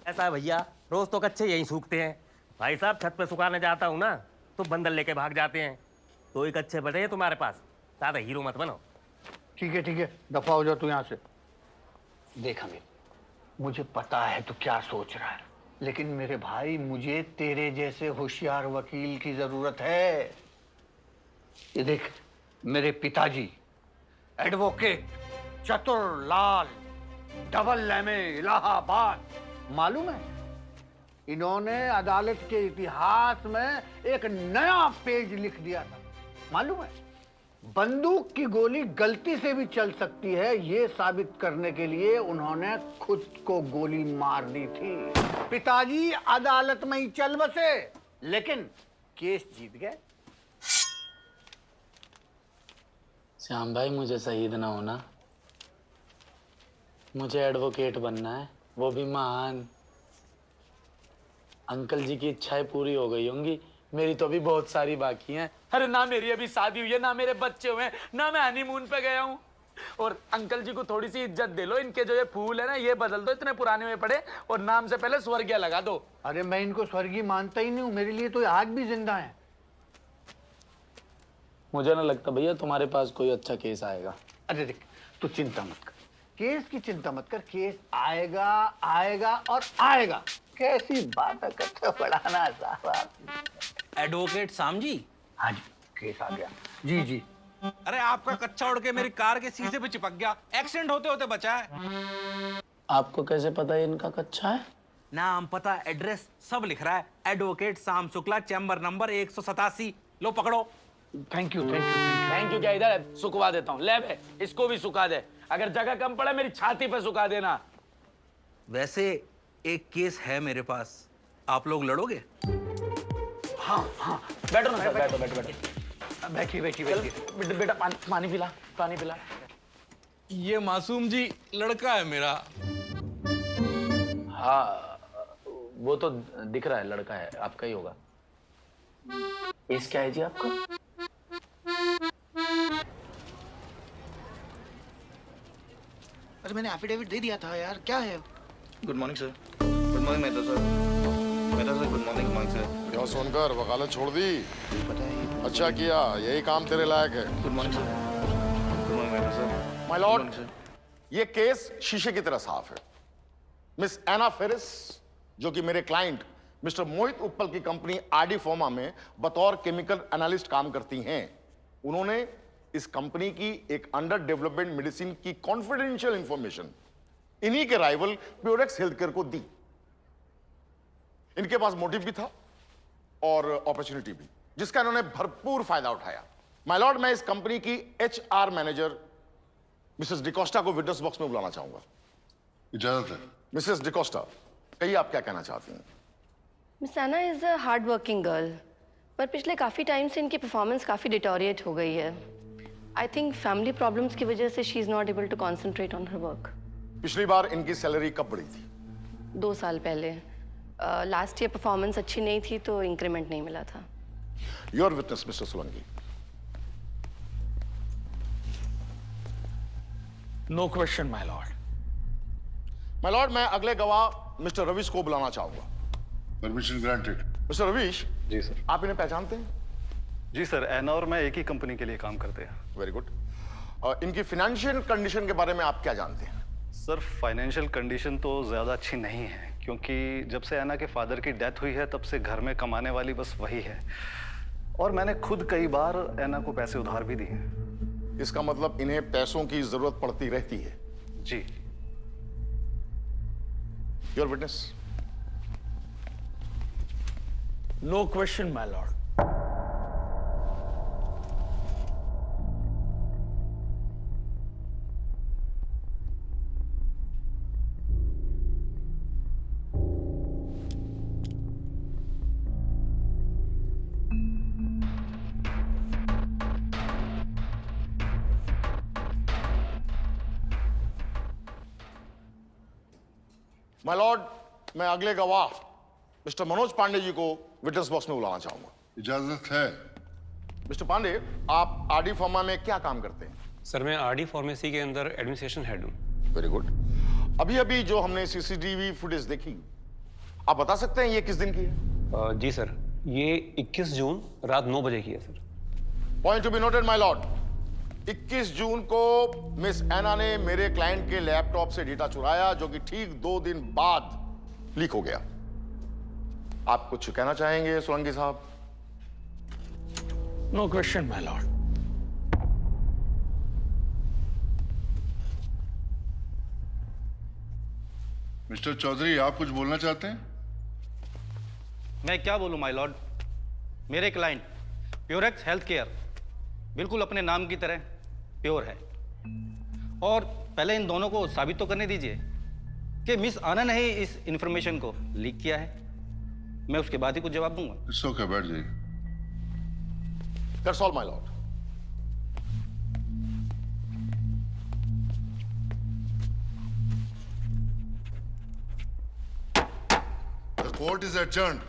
ऐसा है भैया, रोज तो कच्चे यहीं सूखते हैं। भाई साहब, छत पे सुखाने जाता हूँ ना तो बंदर लेके भाग जाते हैं। तो ही कच्चे बचे हैं तुम्हारे पास, ज्यादा हीरो मत बनो। ठीक है, दफा हो जाओ तू यहाँ से। देख अमित, मुझे पता है तू क्या सोच रहा है, लेकिन मेरे भाई, मुझे तेरे जैसे होशियार वकील की जरूरत है। ये देख, मेरे पिताजी एडवोकेट चतुर लाल डबल लेमे इलाहाबाद, मालूम है, इन्होंने अदालत के इतिहास में एक नया पेज लिख दिया था। मालूम है, बंदूक की गोली गलती से भी चल सकती है, ये साबित करने के लिए उन्होंने खुद को गोली मार दी थी। पिताजी अदालत में ही चल बसे, लेकिन केस जीत गए। श्याम भाई, मुझे शहीद ना होना, मुझे एडवोकेट बनना है, वो भी महान। अंकल जी की इच्छाएं पूरी हो गई होंगी, मेरी तो अभी बहुत सारी बाकी हैं। अरे ना मेरी अभी शादी हुई है, ना मेरे बच्चे हुए हैं, ना मैं हनीमून पे गया हूँ। और अंकल जी को थोड़ी सी इज्जत दे लो, इनके जो ये फूल है ना, ये बदल दो, इतने पुराने हुए पड़े, और नाम से पहले स्वर्गीय लगा दो। अरे मैं इनको स्वर्गीय मानता ही नहीं हूँ, मेरे लिए तो ये आज भी जिंदा है। मुझे ना लगता भैया तुम्हारे पास कोई अच्छा केस आएगा। अरे देख, तू चिंता मत कर, केस की चिंता मत कर, केस आएगा आएगा और आएगा। कैसी बात करते हो बढ़ाना साहब। एडवोकेट शाम जी। हाँ जी, केस आ गया। जी जी। अरे आपका कच्चा उड़ के मेरी कार के शीशे पे चिपक गया, एक्सीडेंट होते होते बचा है। आपको कैसे पता है इनका कच्चा है? नाम, पता, एड्रेस सब लिख रहा है। एडवोकेट शाम शुक्ला, चैम्बर नंबर 187। लो पकड़ो। Thank you. थैंक यू क्या, इधर सुखवा देता हूँ। ले बे, इसको भी सुखा दे, अगर जगह कम पड़े मेरी छाती पे सुखा देना। वैसे एक केस है मेरे पास, आप लोग लड़ोगे? हाँ, बैठो ना सर, बैठो। बैठी। बेटा पानी पिला। ये मासूम जी लड़का है मेरा। हाँ, वो तो दिख रहा है, लड़का है, आपका ही होगा। एज क्या है जी आपका? अरे मैंने एफिडेविट दे दिया था यार, क्या है? Good morning sir. Good morning Mehta sir. Good morning sir. क्या सोनकर, वकालत छोड़ दी? पता है। अच्छा किया, यही काम तेरे लायक है। Good morning sir. Good morning Mehta sir. My Lord, ये केस शीशे की तरह साफ है। मिस एना फेरिस, जो कि मेरे क्लाइंट मिस्टर मोहित उत्पल की कंपनी आरडी फार्मा में बतौर केमिकल एनालिस्ट काम करती हैं, उन्होंने इस कंपनी की एक अंडर डेवलपमेंट मेडिसिन की कॉन्फिडेंशियल इंफॉर्मेशन इन्हीं के राइवल प्योरेक्स हेल्थकेयर को दी। इनके पास मोटिव भी था और अपॉर्चुनिटी भी, जिसका इन्होंने भरपूर फायदा उठाया। माय लॉर्ड, मैं इस कंपनी की एचआर मैनेजर मिसेस डिकोस्टा को विटनेस बॉक्स में बुलाना चाहूंगा। इजाजत है। मिसेस डिकोस्टा, कहिए आप क्या कहना चाहती हैं? Miss Anna is a hard working girl, पर पिछले काफ़ी टाइम से इनकी परफॉर्मेंस काफ़ी डिटोरिएट हो गई है। आई थिंक फैमिली प्रॉब्लम्स की वजह से she is not able to concentrate on her work. पिछली बार इनकी सैलरी कब बढ़ी थी? 2 साल पहले। लास्ट ईयर परफॉर्मेंस अच्छी नहीं थी तो इंक्रीमेंट नहीं मिला था। Your witness mister Solanki. No question my lord. My lord, मैं अगले गवाह मिस्टर रवीश को बुलाना चाहूंगा। Permission granted. मिस्टर रवीश। जी सर। आप इन्हें पहचानते हैं? जी सर, एना और मैं एक ही कंपनी के लिए काम करते हैं। Very good. इनकी फाइनेंशियल कंडीशन के बारे में आप क्या जानते हैं? सर, फाइनेंशियल कंडीशन तो ज़्यादा अच्छी नहीं है, क्योंकि जब से एना के फादर की डेथ हुई है तब से घर में कमाने वाली बस वही है, और मैंने खुद कई बार एना को पैसे उधार भी दिए। इसका मतलब इन्हें पैसों की जरूरत पड़ती रहती है? जी। Your witness. No question my lord. My lord, मैं अगले गवाह मिस्टर मनोज पांडे जी को विटनेस बॉक्स में बुलाना चाहूंगा। इजाजत है। मिस्टर पांडे, आप आरडी फार्मा में क्या काम करते हैं? सर, मैं आरडी फार्मेसी के अंदर एडमिनिस्ट्रेशन हेड हूँ। Very good. अभी अभी जो हमने सीसीटीवी फुटेज देखी, आप बता सकते हैं ये किस दिन की है? जी सर, ये 21 जून रात 9 बजे की है sir. Point to be noted my Lord. 21 जून को मिस एना ने मेरे क्लाइंट के लैपटॉप से डेटा चुराया, जो कि ठीक 2 दिन बाद लीक हो गया। आप कुछ कहना चाहेंगे सोलंकी साहब? No question my lord. Mister Chaudhary, आप कुछ बोलना चाहते हैं? मैं क्या बोलूं माय लॉर्ड। मेरे क्लाइंट प्योरेक्स हेल्थ केयर बिल्कुल अपने नाम की तरह प्योर है, और पहले इन दोनों को साबित तो करने दीजिए कि मिस आना ने ही इस इंफॉर्मेशन को लीक किया है। मैं उसके बाद ही कुछ जवाब दूंगा। इट्स ओके, बैठ जाइए। That's all my lord. The court is adjourned.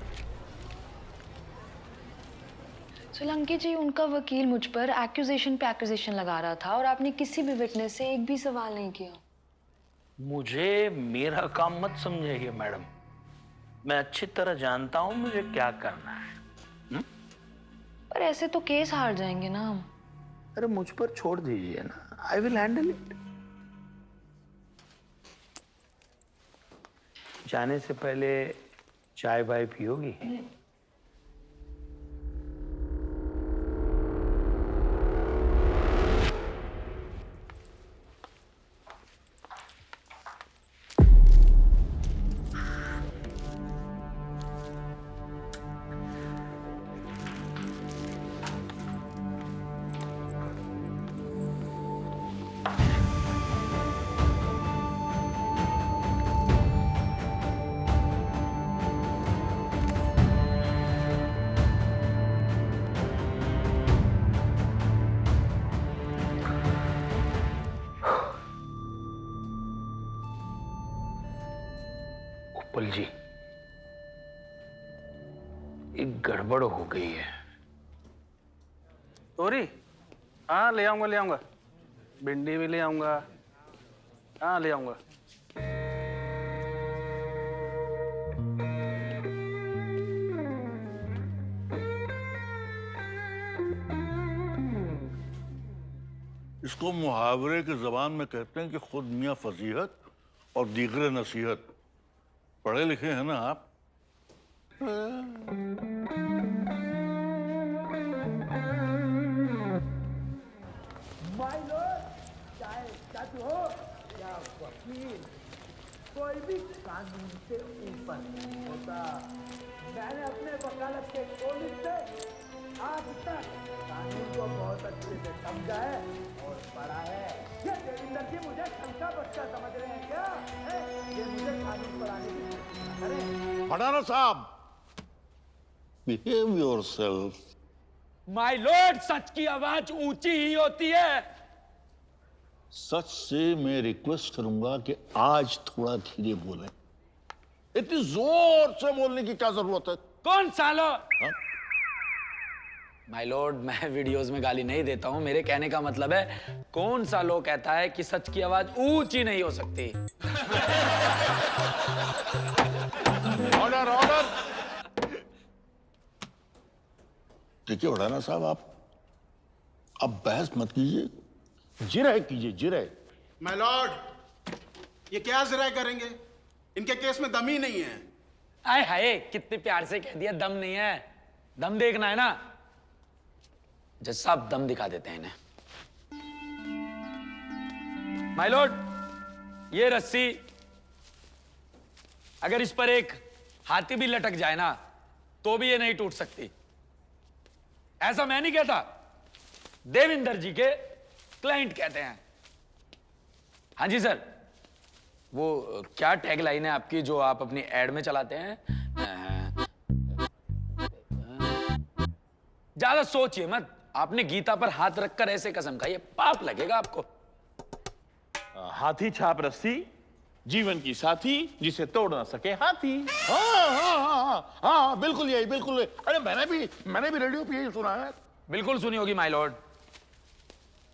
Solanki ji, उनका वकील मुझ पर एक्यूजेशन पे एक्यूजेशन लगा रहा था और आपने किसी भी विटनेस से एक भी सवाल नहीं किया। मुझे मेरा काम मत समझिए मैडम, मैं अच्छी तरह जानता हूं मुझे क्या करना है। पर ऐसे तो केस हार जाएंगे ना हम। अरे मुझ पर छोड़ दीजिए ना, आई विल हैंडल इट। जाने से पहले चाय वाय पियोगी? उपल जी, एक गड़बड़ हो गई है। तोरी? हाँ ले आऊंगा। भिंडी भी ले आऊंगा। हाँ ले आऊंगा। इसको मुहावरे की जबान में कहते हैं कि खुद मियाँ फजीहत और दीगरे नसीहत। पढ़े लिखे हैं ना आप? माय लॉर्ड, चाहे जज हो या वकील, कोई भी कानून से ऊपर नहीं होता। मैंने अपने वकालत के कॉलेज से आज तक कानून को बहुत अच्छे से समझा है और पढ़ा है। ये देविंदर जी मुझे छलका बच्चा समझ रहे हैं क्या? ये मुझे कानून पढ़ाने की कोशिश करें। भडाना साहब, बिहेव योरसेल्फ। माय लॉर्ड, सच की आवाज ऊंची ही होती है। सच से मैं रिक्वेस्ट करूंगा कि आज थोड़ा धीरे बोलें। इतनी जोर से बोलने की क्या जरूरत है? कौन सालो? माय लॉर्ड, मैं वीडियोस में गाली नहीं देता हूं। मेरे कहने का मतलब है, कौन सा लोग कहता है कि सच की आवाज ऊंची नहीं हो सकती। Order, order. देखिए वडाना साहब, आप बहस मत कीजिए, जिरह कीजिए, जिरह। माय लॉर्ड, ये क्या जिरह करेंगे? इनके केस में दम ही नहीं है। आए हाय, कितने प्यार से कह दिया दम नहीं है। दम देखना है ना? जज साहब, दम दिखा देते हैं इन्हें। माय लॉर्ड, ये रस्सी अगर इस पर एक हाथी भी लटक जाए ना, तो भी ये नहीं टूट सकती। ऐसा मैं नहीं कहता, देविंदर जी के क्लाइंट कहते हैं। हाँ जी सर, वो क्या टैग लाइन है आपकी जो आप अपनी एड में चलाते हैं? ज्यादा सोचिए मत। आपने गीता पर हाथ रखकर ऐसे कसम खाई है, पाप लगेगा आपको। हाथी छाप रस्सी जीवन की साथी जिसे तोड़ ना सके हाथी। हाँ हाँ हाँ हाँ हाँ, बिल्कुल यही, बिल्कुल यही। अरे मैंने भी रेडियो पे यही सुना है। बिल्कुल सुनी होगी माय लॉर्ड।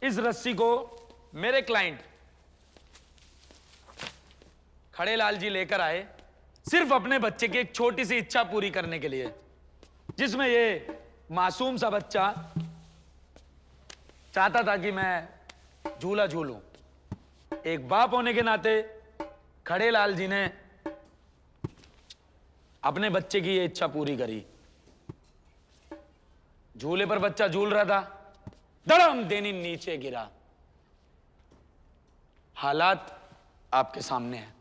इस रस्सी को मेरे क्लाइंट खड़े लाल जी लेकर आए सिर्फ अपने बच्चे की एक छोटी सी इच्छा पूरी करने के लिए, जिसमें ये मासूम सा बच्चा चाहता था कि मैं झूला झूलूं। एक बाप होने के नाते खड़े लाल जी ने अपने बच्चे की ये इच्छा पूरी करी। झूले पर बच्चा झूल रहा था, धड़म देनी नीचे गिरा। हालात आपके सामने है।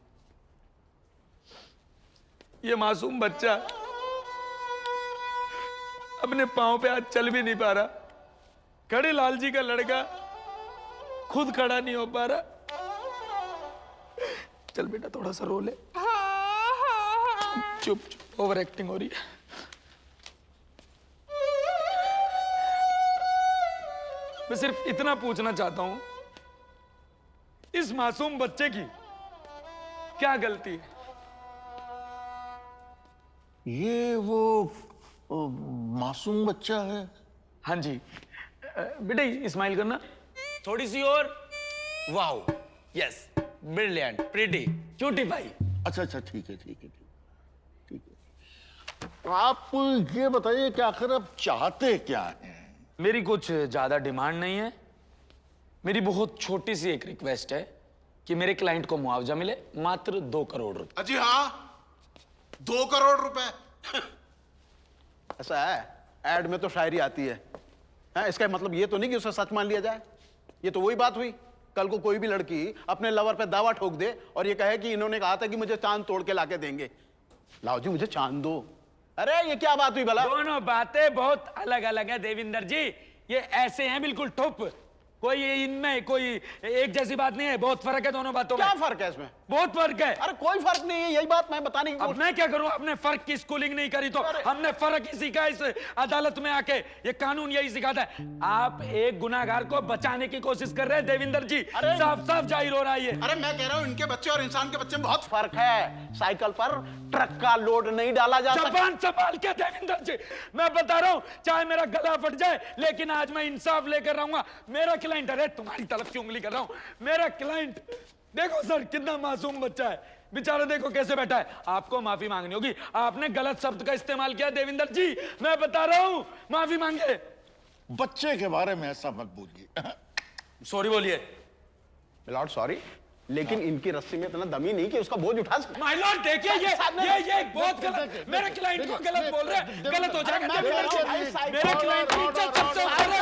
ये मासूम बच्चा अपने पांव पे आज चल भी नहीं पा रहा। खड़े लाल जी का लड़का खुद खड़ा नहीं हो पा रहा। चल बेटा थोड़ा सा रो ले। चुप चुप, ओवर एक्टिंग हो रही है। मैं सिर्फ इतना पूछना चाहता हूं, इस मासूम बच्चे की क्या गलती है? ये वो मासूम बच्चा है। हाँ जी बेटे, स्माइल करना थोड़ी सी और। Wow, yes, brilliant, pretty, cutify. अच्छा अच्छा, ठीक है ठीक है ठीक है। आप ये बताइए कि आखिर आप चाहते क्या हैं? मेरी कुछ ज्यादा डिमांड नहीं है। मेरी बहुत छोटी सी एक रिक्वेस्ट है कि मेरे क्लाइंट को मुआवजा मिले, मात्र 2 करोड़ रुपए। अजी हाँ, 2 करोड़ रुपए। ऐसा है, एड में तो शायरी आती है। इसका मतलब ये तो नहीं कि उसे सच मान लिया जाए। ये तो वही बात हुई, कल को कोई भी लड़की अपने लवर पे दावा ठोक दे और ये कहे कि इन्होंने कहा था कि मुझे चांद तोड़ के लाके देंगे। लाओ जी मुझे चांद दो। अरे ये क्या बात हुई भला? दोनों बातें बहुत अलग अलग है देविंदर जी। ये ऐसे हैं बिल्कुल ठुप, कोई इनमें कोई एक जैसी बात नहीं है। बहुत फर्क है दोनों बातों में। क्या फर्क है इसमें? बहुत फर्क है। अरे कोई फर्क नहीं है, यही बात मैं बताने की अब मैं क्या करूं? आपने फर्क की स्कूलिंग नहीं करी तो हमने फर्क ही सीखा इस अदालत में आके। ये कानून यही सिखाता है। आप एक गुनाहगार को बचाने की कोशिश कर रहे हैं देविंदर जी, साफ साफ जाहिर हो रहा है ये। अरे मैं कह रहा हूं इनके बच्चे और इंसान के बच्चे में बहुत फर्क है। साइकिल पर ट्रक का लोड नहीं डाला जा सकता। जबान संभाल के देविंदर जी, मैं बता रहा हूं, चाहे मेरा गला फट जाए लेकिन आज मैं इंसाफ लेकर रहूंगा। मेरा क्लाइंट, अरे तुम्हारी तरफ क्यों उंगली कर रहा हूं? मेरा क्लाइंट देखो सर, कितना मासूम बच्चा है बेचारा, देखो कैसे बैठा है। आपको माफी मांगनी होगी, आपने गलत शब्द का इस्तेमाल किया देविंदर जी, मैं बता रहा हूं, माफी मांगे। बच्चे के बारे में ऐसा मत बोलिए। सॉरी बोलिए। लॉर्ड सॉरी, लेकिन इनकी रस्सी में इतना दम ही नहीं कि उसका बोझ उठा सके। माय लॉर्ड देखिए, ये बहुत गलत, मेरे क्लाइंट को गलत बोल रहे हैं, गलत हो जाएगा देविंदर जी। मेरे क्लाइंट की इज्जत सबसे ऊपर है।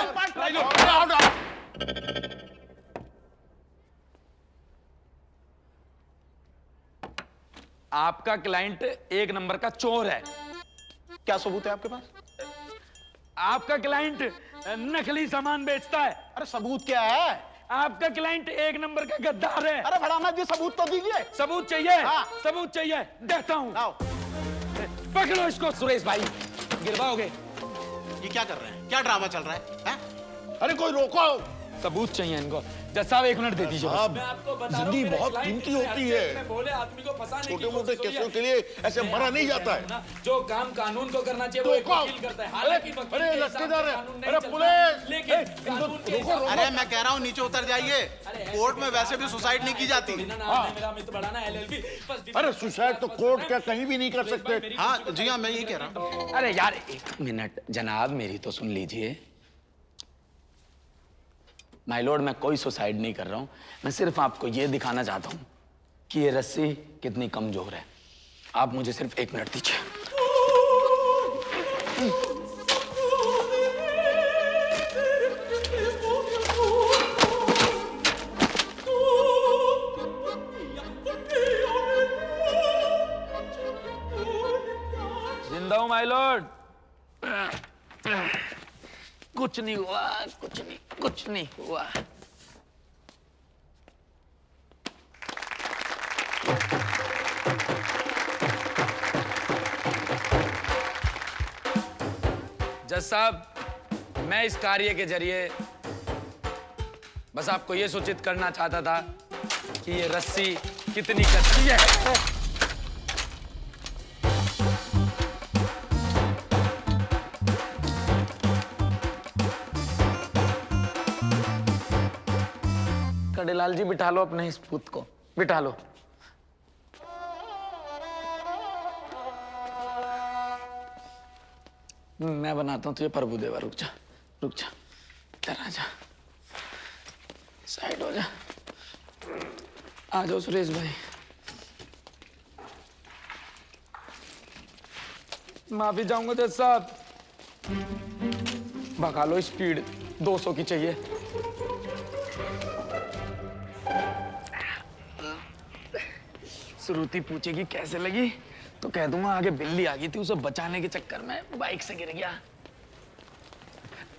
आपका क्लाइंट 1 नंबर का चोर है। क्या सबूत है आपके पास? आपका क्लाइंट नकली सामान बेचता है। अरे सबूत क्या है? आपका क्लाइंट 1 नंबर का गद्दार है। अरे भड़ाना जी, सबूत तो दीजिए। सबूत चाहिए? हाँ। सबूत चाहिए, देता हूं। पकड़ो इसको। सुरेश भाई गिरवाओगे। ये क्या कर रहे हैं? क्या ड्रामा चल रहा है? अरे कोई रोको। सबूत चाहिए इनको। जज साहब 1 मिनट दे दीजिए। जिंदगी बहुत कीमती होती है। बोले आदमी को फंसाने की छोटे मोटे केसों के लिए ऐसे मरा नहीं जाता है। जो काम कानून को करना चाहिए वो एक वकील करता है। हालांकि वकील के हिसाब से कानून नहीं चलता, लेकिन कानून के हिसाब से। अरे मैं कह रहा हूँ नीचे उतर जाइए। कोर्ट में वैसे भी सुसाइड नहीं की जाती। मेरा मित्र बढ़ाना LLB। अरे सुसाइड तो कोर्ट क्या कहीं भी नहीं कर सकते। हाँ जी हाँ, मैं यही कह रहा हूँ। अरे यार 1 मिनट जनाब, मेरी तो सुन लीजिए। माय लॉर्ड, मैं कोई सुसाइड नहीं कर रहा हूं। मैं सिर्फ आपको यह दिखाना चाहता हूं कि ये रस्सी कितनी कमजोर है। आप मुझे सिर्फ 1 मिनट दीजिए। जिंदा हूं माय लॉर्ड। कुछ नहीं हुआ, कुछ नहीं हुआ। जज साहब, मैं इस कार्य के जरिए बस आपको यह सूचित करना चाहता था कि ये रस्सी कितनी कच्ची है। कड़ेलाल जी बिठा लो अपने इस पूत को, बिठा लो। मैं बनाता हूँ तुझे प्रभु देवा। रुक जा, रुक जा, इधर आ जा, साइड हो जा। आ जाओ सुरेश भाई। माफी चाहूंगा जज साहब, भगा लो, स्पीड 200 की चाहिए। श्रुति पूछेगी कैसे लगी तो कह दूंगा आगे बिल्ली आ गई थी, उसे बचाने के चक्कर में बाइक से गिर गया।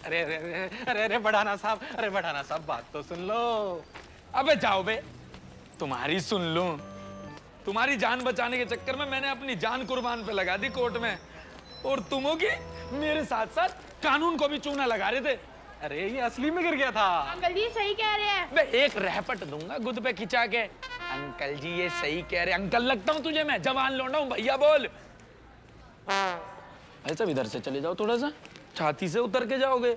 अरे अरे अरे अरे अरे बढ़ाना साहब, अरे बढ़ाना साहब बात तो सुन लो। अबे जाओ बे, तुम्हारी सुन लूं। तुम्हारी जान बचाने के चक्कर में मैंने अपनी जान कुर्बान पे लगा दी कोर्ट में, और तुम हो कि मेरे साथ साथ कानून को भी चूना लगा रहे थे। अरे ये असली में गिर गया था। अंकल जी सही कह रहे हैं। मैं एक रहपट दूंगा गुद पे खिंचा के। अंकल जी ये सही कह रहे। अंकल लगता हूँ तुझे मैं? जवान लौंडा हूँ, भैया बोल। ऐसा इधर से चले जाओ, थोड़ा सा छाती से उतर के जाओगे।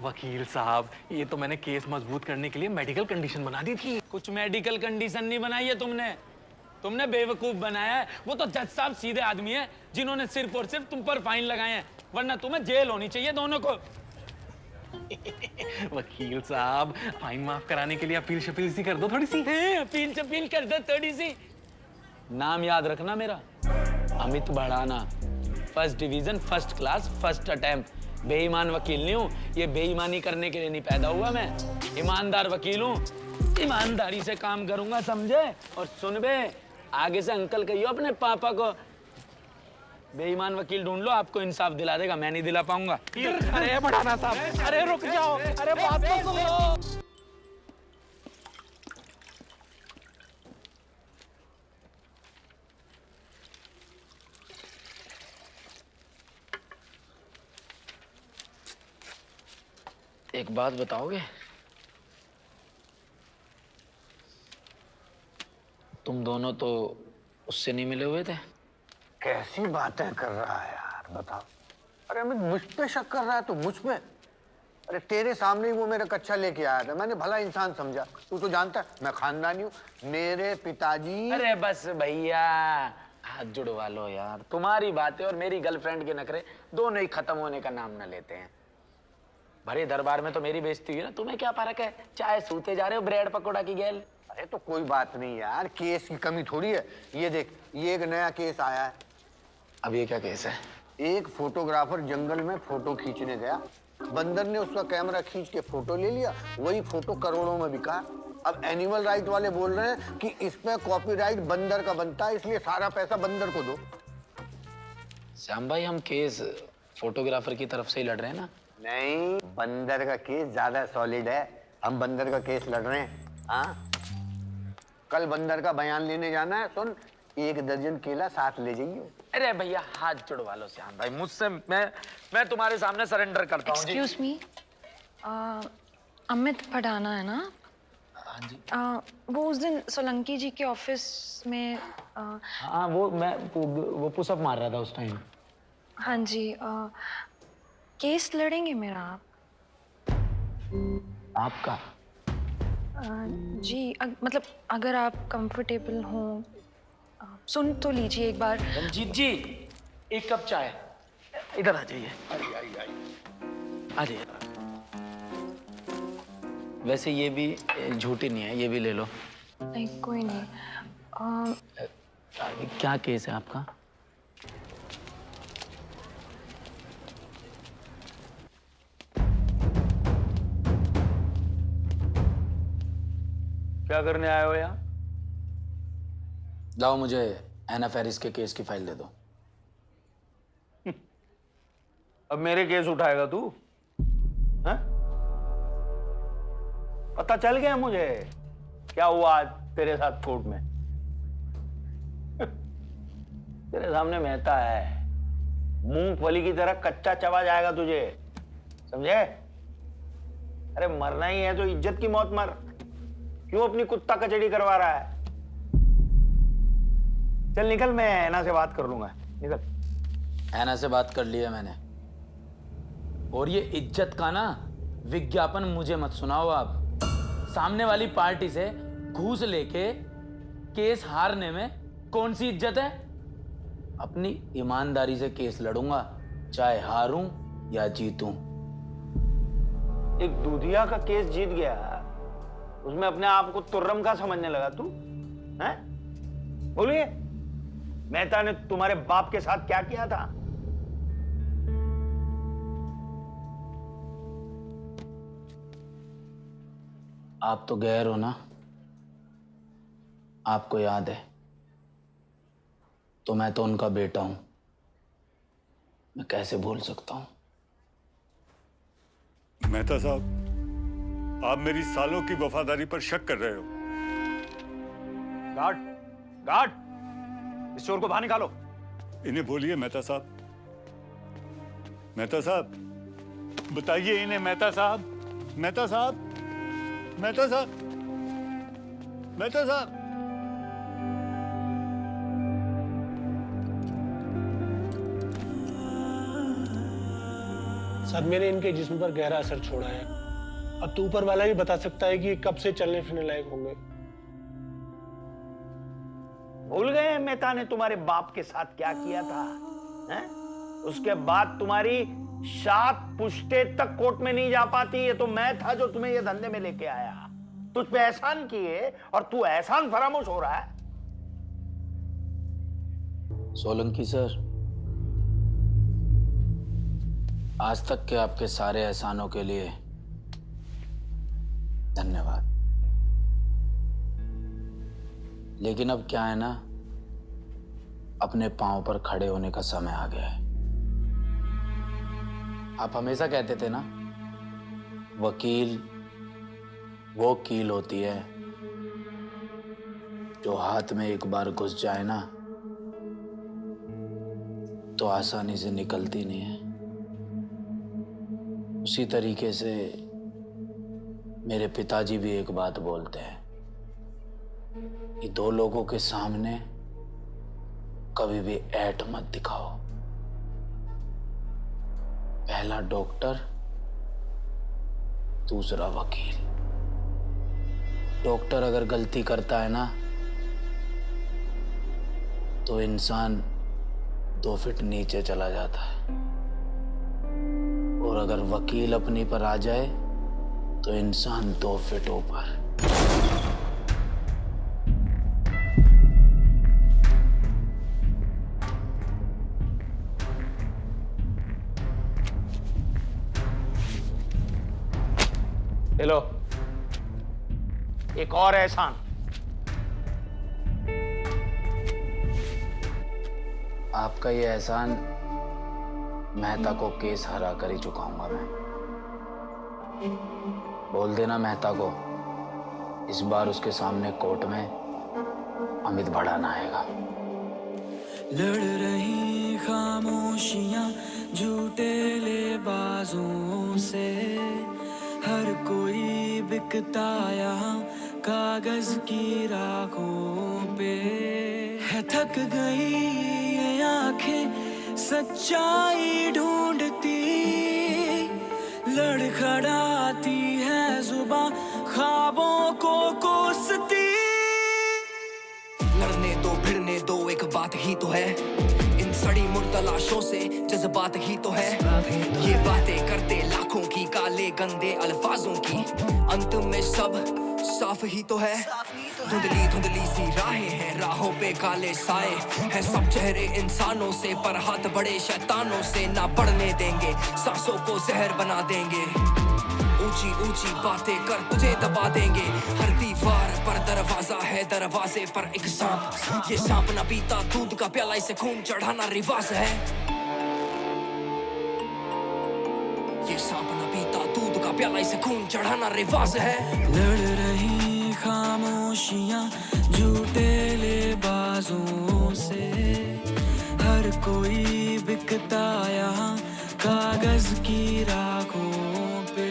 वकील साहब ये तो मैंने केस मजबूत करने के लिए मेडिकल कंडीशन बना दी थी। कुछ मेडिकल कंडीशन नहीं बनाई है तुमने बेवकूफ बनाया है। वो तो जज साहब सीधे आदमी है जिन्होंने सिर्फ और सिर्फ तुम पर फाइन लगाए हैं, वरना तुम्हें जेल होनी चाहिए दोनों को। वकील साहब फाइन माफ कराने के लिए अपील शपील सी कर दो थोड़ी सी। अपील शपील कर दो थोड़ी सी। नाम याद रखना मेरा, Amit Bhadana, first division, first class, first attempt. बेईमान वकील नहीं हूँ, ये बेईमानी करने के लिए नहीं पैदा हुआ मैं। ईमानदार वकील हूँ, ईमानदारी से काम करूंगा, समझे? और सुन बे, आगे से अंकल कहियो अपने पापा को। बेईमान वकील ढूंढ लो, आपको इंसाफ दिला देगा, मैं नहीं दिला पाऊंगा। अरे बढ़ाना साहब, अरे रुक जाओ, अरे बात तो सुन लो। एक बात बताओगे? तुम दोनों तो उससे नहीं मिले हुए थे? कैसी बातें कर रहा है यार, बताओ। अरे अमित मुझ पे शक कर रहा है, तो मुझ पे? अरे तेरे सामने ही वो मेरा कच्चा लेके आया था, मैंने भला इंसान समझा। तू तो जानता है मैं खानदानी हूँ, मेरे पिताजी। अरे बस भैया, हाथ जुड़वा लो यार। तुम्हारी बातें और मेरी गर्लफ्रेंड के नखरे दोनों ही खत्म होने का नाम न लेते हैं। भरे दरबार में तो मेरी बेइज्जती हुई ना, तुम्हें क्या फर्क है? चाय सूते जा रहे हो ब्रेड पकौड़ा की गैल। अरे तो कोई बात नहीं यार, केस की कमी थोड़ी है। ये देख, ये एक नया केस आया है। अब ये क्या केस है? एक फोटोग्राफर जंगल में फोटो खींचने गया, बंदर ने उसका कैमरा खींच के फोटो ले लिया, वही फोटो करोड़ों में बिका। अब एनिमल राइट वाले बोल रहे हैं कि इसमें कॉपीराइट बंदर का बनता है, इसलिए सारा पैसा बंदर को दो। श्याम भाई, हम केस फोटोग्राफर की तरफ से ही लड़ रहे हैं ना? नहीं, बंदर का केस ज्यादा सॉलिड है, हम बंदर का केस लड़ रहे हैं। हाँ, कल बंदर का बयान लेने जाना है। सुन, 1 दर्जन केला साथ ले जाइए। अरे भैया हाथ जुड़वा लो श्याम भाई मुझसे, मैं तुम्हारे सामने सरेंडर करता हूँ। एक्सक्यूज मी, अमित भड़ाना है ना? हाँ जी। वो उस दिन सोलंकी जी के ऑफिस में हाँ, वो पुशअप मार रहा था उस टाइम। हाँ जी, केस लड़ेंगे मेरा आप? आपका? जी, मतलब अगर आप कंफर्टेबल हो, सुन तो लीजिए एक बार। रंजीत जी, एक कप चाय। इधर आ जाइए। आ जाइए। वैसे ये भी झूठी नहीं है, ये भी ले लो। नहीं कोई नहीं। क्या केस है आपका? क्या करने आए हो यहाँ? लाओ मुझे एना फेरिस के केस की फाइल दे दो। अब मेरे केस उठाएगा तू? हैं? पता चल गया मुझे क्या हुआ आज तेरे साथ कोर्ट में। तेरे सामने मेहता है, मूंगफली की तरह कच्चा चबा जाएगा तुझे, समझे? अरे मरना ही है तो इज्जत की मौत मर, क्यों अपनी कुत्ता कचड़ी करवा रहा है? चल निकल, मैं ऐना से बात कर लूंगा, निकल। ऐना से बात कर लिया मैंने। और ये इज्जत का ना विज्ञापन मुझे मत सुनाओ आप। सामने वाली पार्टी से घूस लेके केस हारने में कौन सी इज्जत है? अपनी ईमानदारी से केस लड़ूंगा, चाहे हारूं या जीतूं। एक दूधिया का केस जीत गया, उसमें अपने आप को तुर्रम का समझने लगा तू, हैं? बोलिए, मेहता ने तुम्हारे बाप के साथ क्या किया था? आप तो गैर हो ना, आपको याद है, तो मैं तो उनका बेटा हूं, मैं कैसे भूल सकता हूं? मेहता साहब, आप मेरी सालों की वफादारी पर शक कर रहे हो। गार्ड, गार्ड, इस चोर को बाहर निकालो। इन्हें बोलिए मेहता साहब। मेहता साहब, बताइए इन्हें। मेहता साहब, मेहता साहब, मेहता साहब, मेहता साहब। सदमे ने इनके जिस्म पर गहरा असर छोड़ा है। अब तो ऊपर वाला ही बता सकता है कि ये कब से चलने फिरने लायक होंगे। भूल गए मेहता ने तुम्हारे बाप के साथ क्या किया था, हैं? उसके बाद तुम्हारी 7 पुश्तें तक कोर्ट में नहीं जा पाती। ये तो मैं था जो तुम्हें ये धंधे में लेके आया। तुझ पे एहसान किए और तू एहसान फरामोश हो रहा है। सोलंकी सर, आज तक के आपके सारे एहसानों के लिए धन्यवाद। लेकिन अब क्या है ना, अपने पांव पर खड़े होने का समय आ गया है। आप हमेशा कहते थे ना, वकील वो कील होती है जो हाथ में एक बार घुस जाए ना तो आसानी से निकलती नहीं है। उसी तरीके से मेरे पिताजी भी एक बात बोलते हैं कि 2 लोगों के सामने कभी भी ऐठ मत दिखाओ। पहला डॉक्टर, दूसरा वकील। डॉक्टर अगर गलती करता है ना तो इंसान 2 फीट नीचे चला जाता है, और अगर वकील अपनी पर आ जाए तो इंसान 2 फीट ऊपर। ले लो एक और एहसान। आपका ये एहसान मेहता को केस हरा कर ही चुकाऊंगा मैं। बोल देना मेहता को, इस बार उसके सामने कोर्ट में अमित भड़ाना आएगा। लड़ रही खामोशियां झूठे लेबाजों से, हर कोई बिकता यहाँ कागज की राखों पे है। थक गई ये आंखें सच्चाई ढूंढती, लड़खड़ाती है जुबां ख्वाबों को कोसती। लड़ने दो भिड़ने दो एक बात ही तो है, इन सड़ी मुर्दा लाशों से जज्बात ही तो है। ये बातें करते लाखों की काले गंदे अल्फाजों की, अंत में सब साफ ही तो है। धुंधली धुंधली सी राहें हैं, राहों पे काले साए हैं। सब चेहरे इंसानों से पर हाथ बड़े शैतानों से। ना बढ़ने देंगे सांसों को जहर बना देंगे, ऊंची ऊंची बातें कर तुझे दबा देंगे। हर दीवार पर दरवाजा है, दरवाजे पर एक सांप। ये सांप ना पीता दूध का प्याला, इसे खून चढ़ाना रिवाज है। ये सांप ना पीता दूध का प्याला, इसे खून चढ़ाना रिवाज है। लड़ रही खामोशियां झूठे लेबाजों से, हर कोई बिकता यहाँ कागज की राखों पे।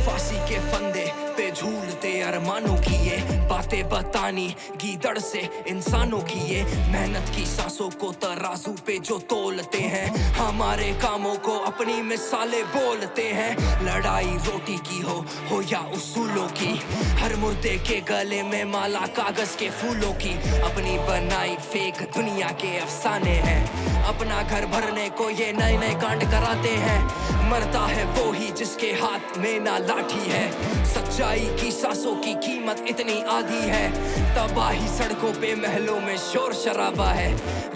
फांसी के फंदे पे झूलते अरमानों की ये बातें बतानी गीदड़ से इंसानों की ये मेहनत की सांसों को तराजू पे जो तोलते हैं, हमारे कामों को अपनी मिसालें बोलते हैं। लड़ाई रोटी की हो या उसूलों की, हर मुर्दे के गले में माला कागज के फूलों की। अपनी बनाई फेक दुनिया के अफसाने हैं, अपना घर भरने को ये नए नए कांड कराते हैं। मरता है वो ही जिसके हाथ में ना लाठी है, सच्चाई की सांसों की कीमत इतनी आधी है। तबाही सड़कों पे महलों में शोर शराबा है,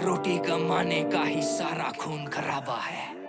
रोटी कमाने का ही सारा खून खराबा है।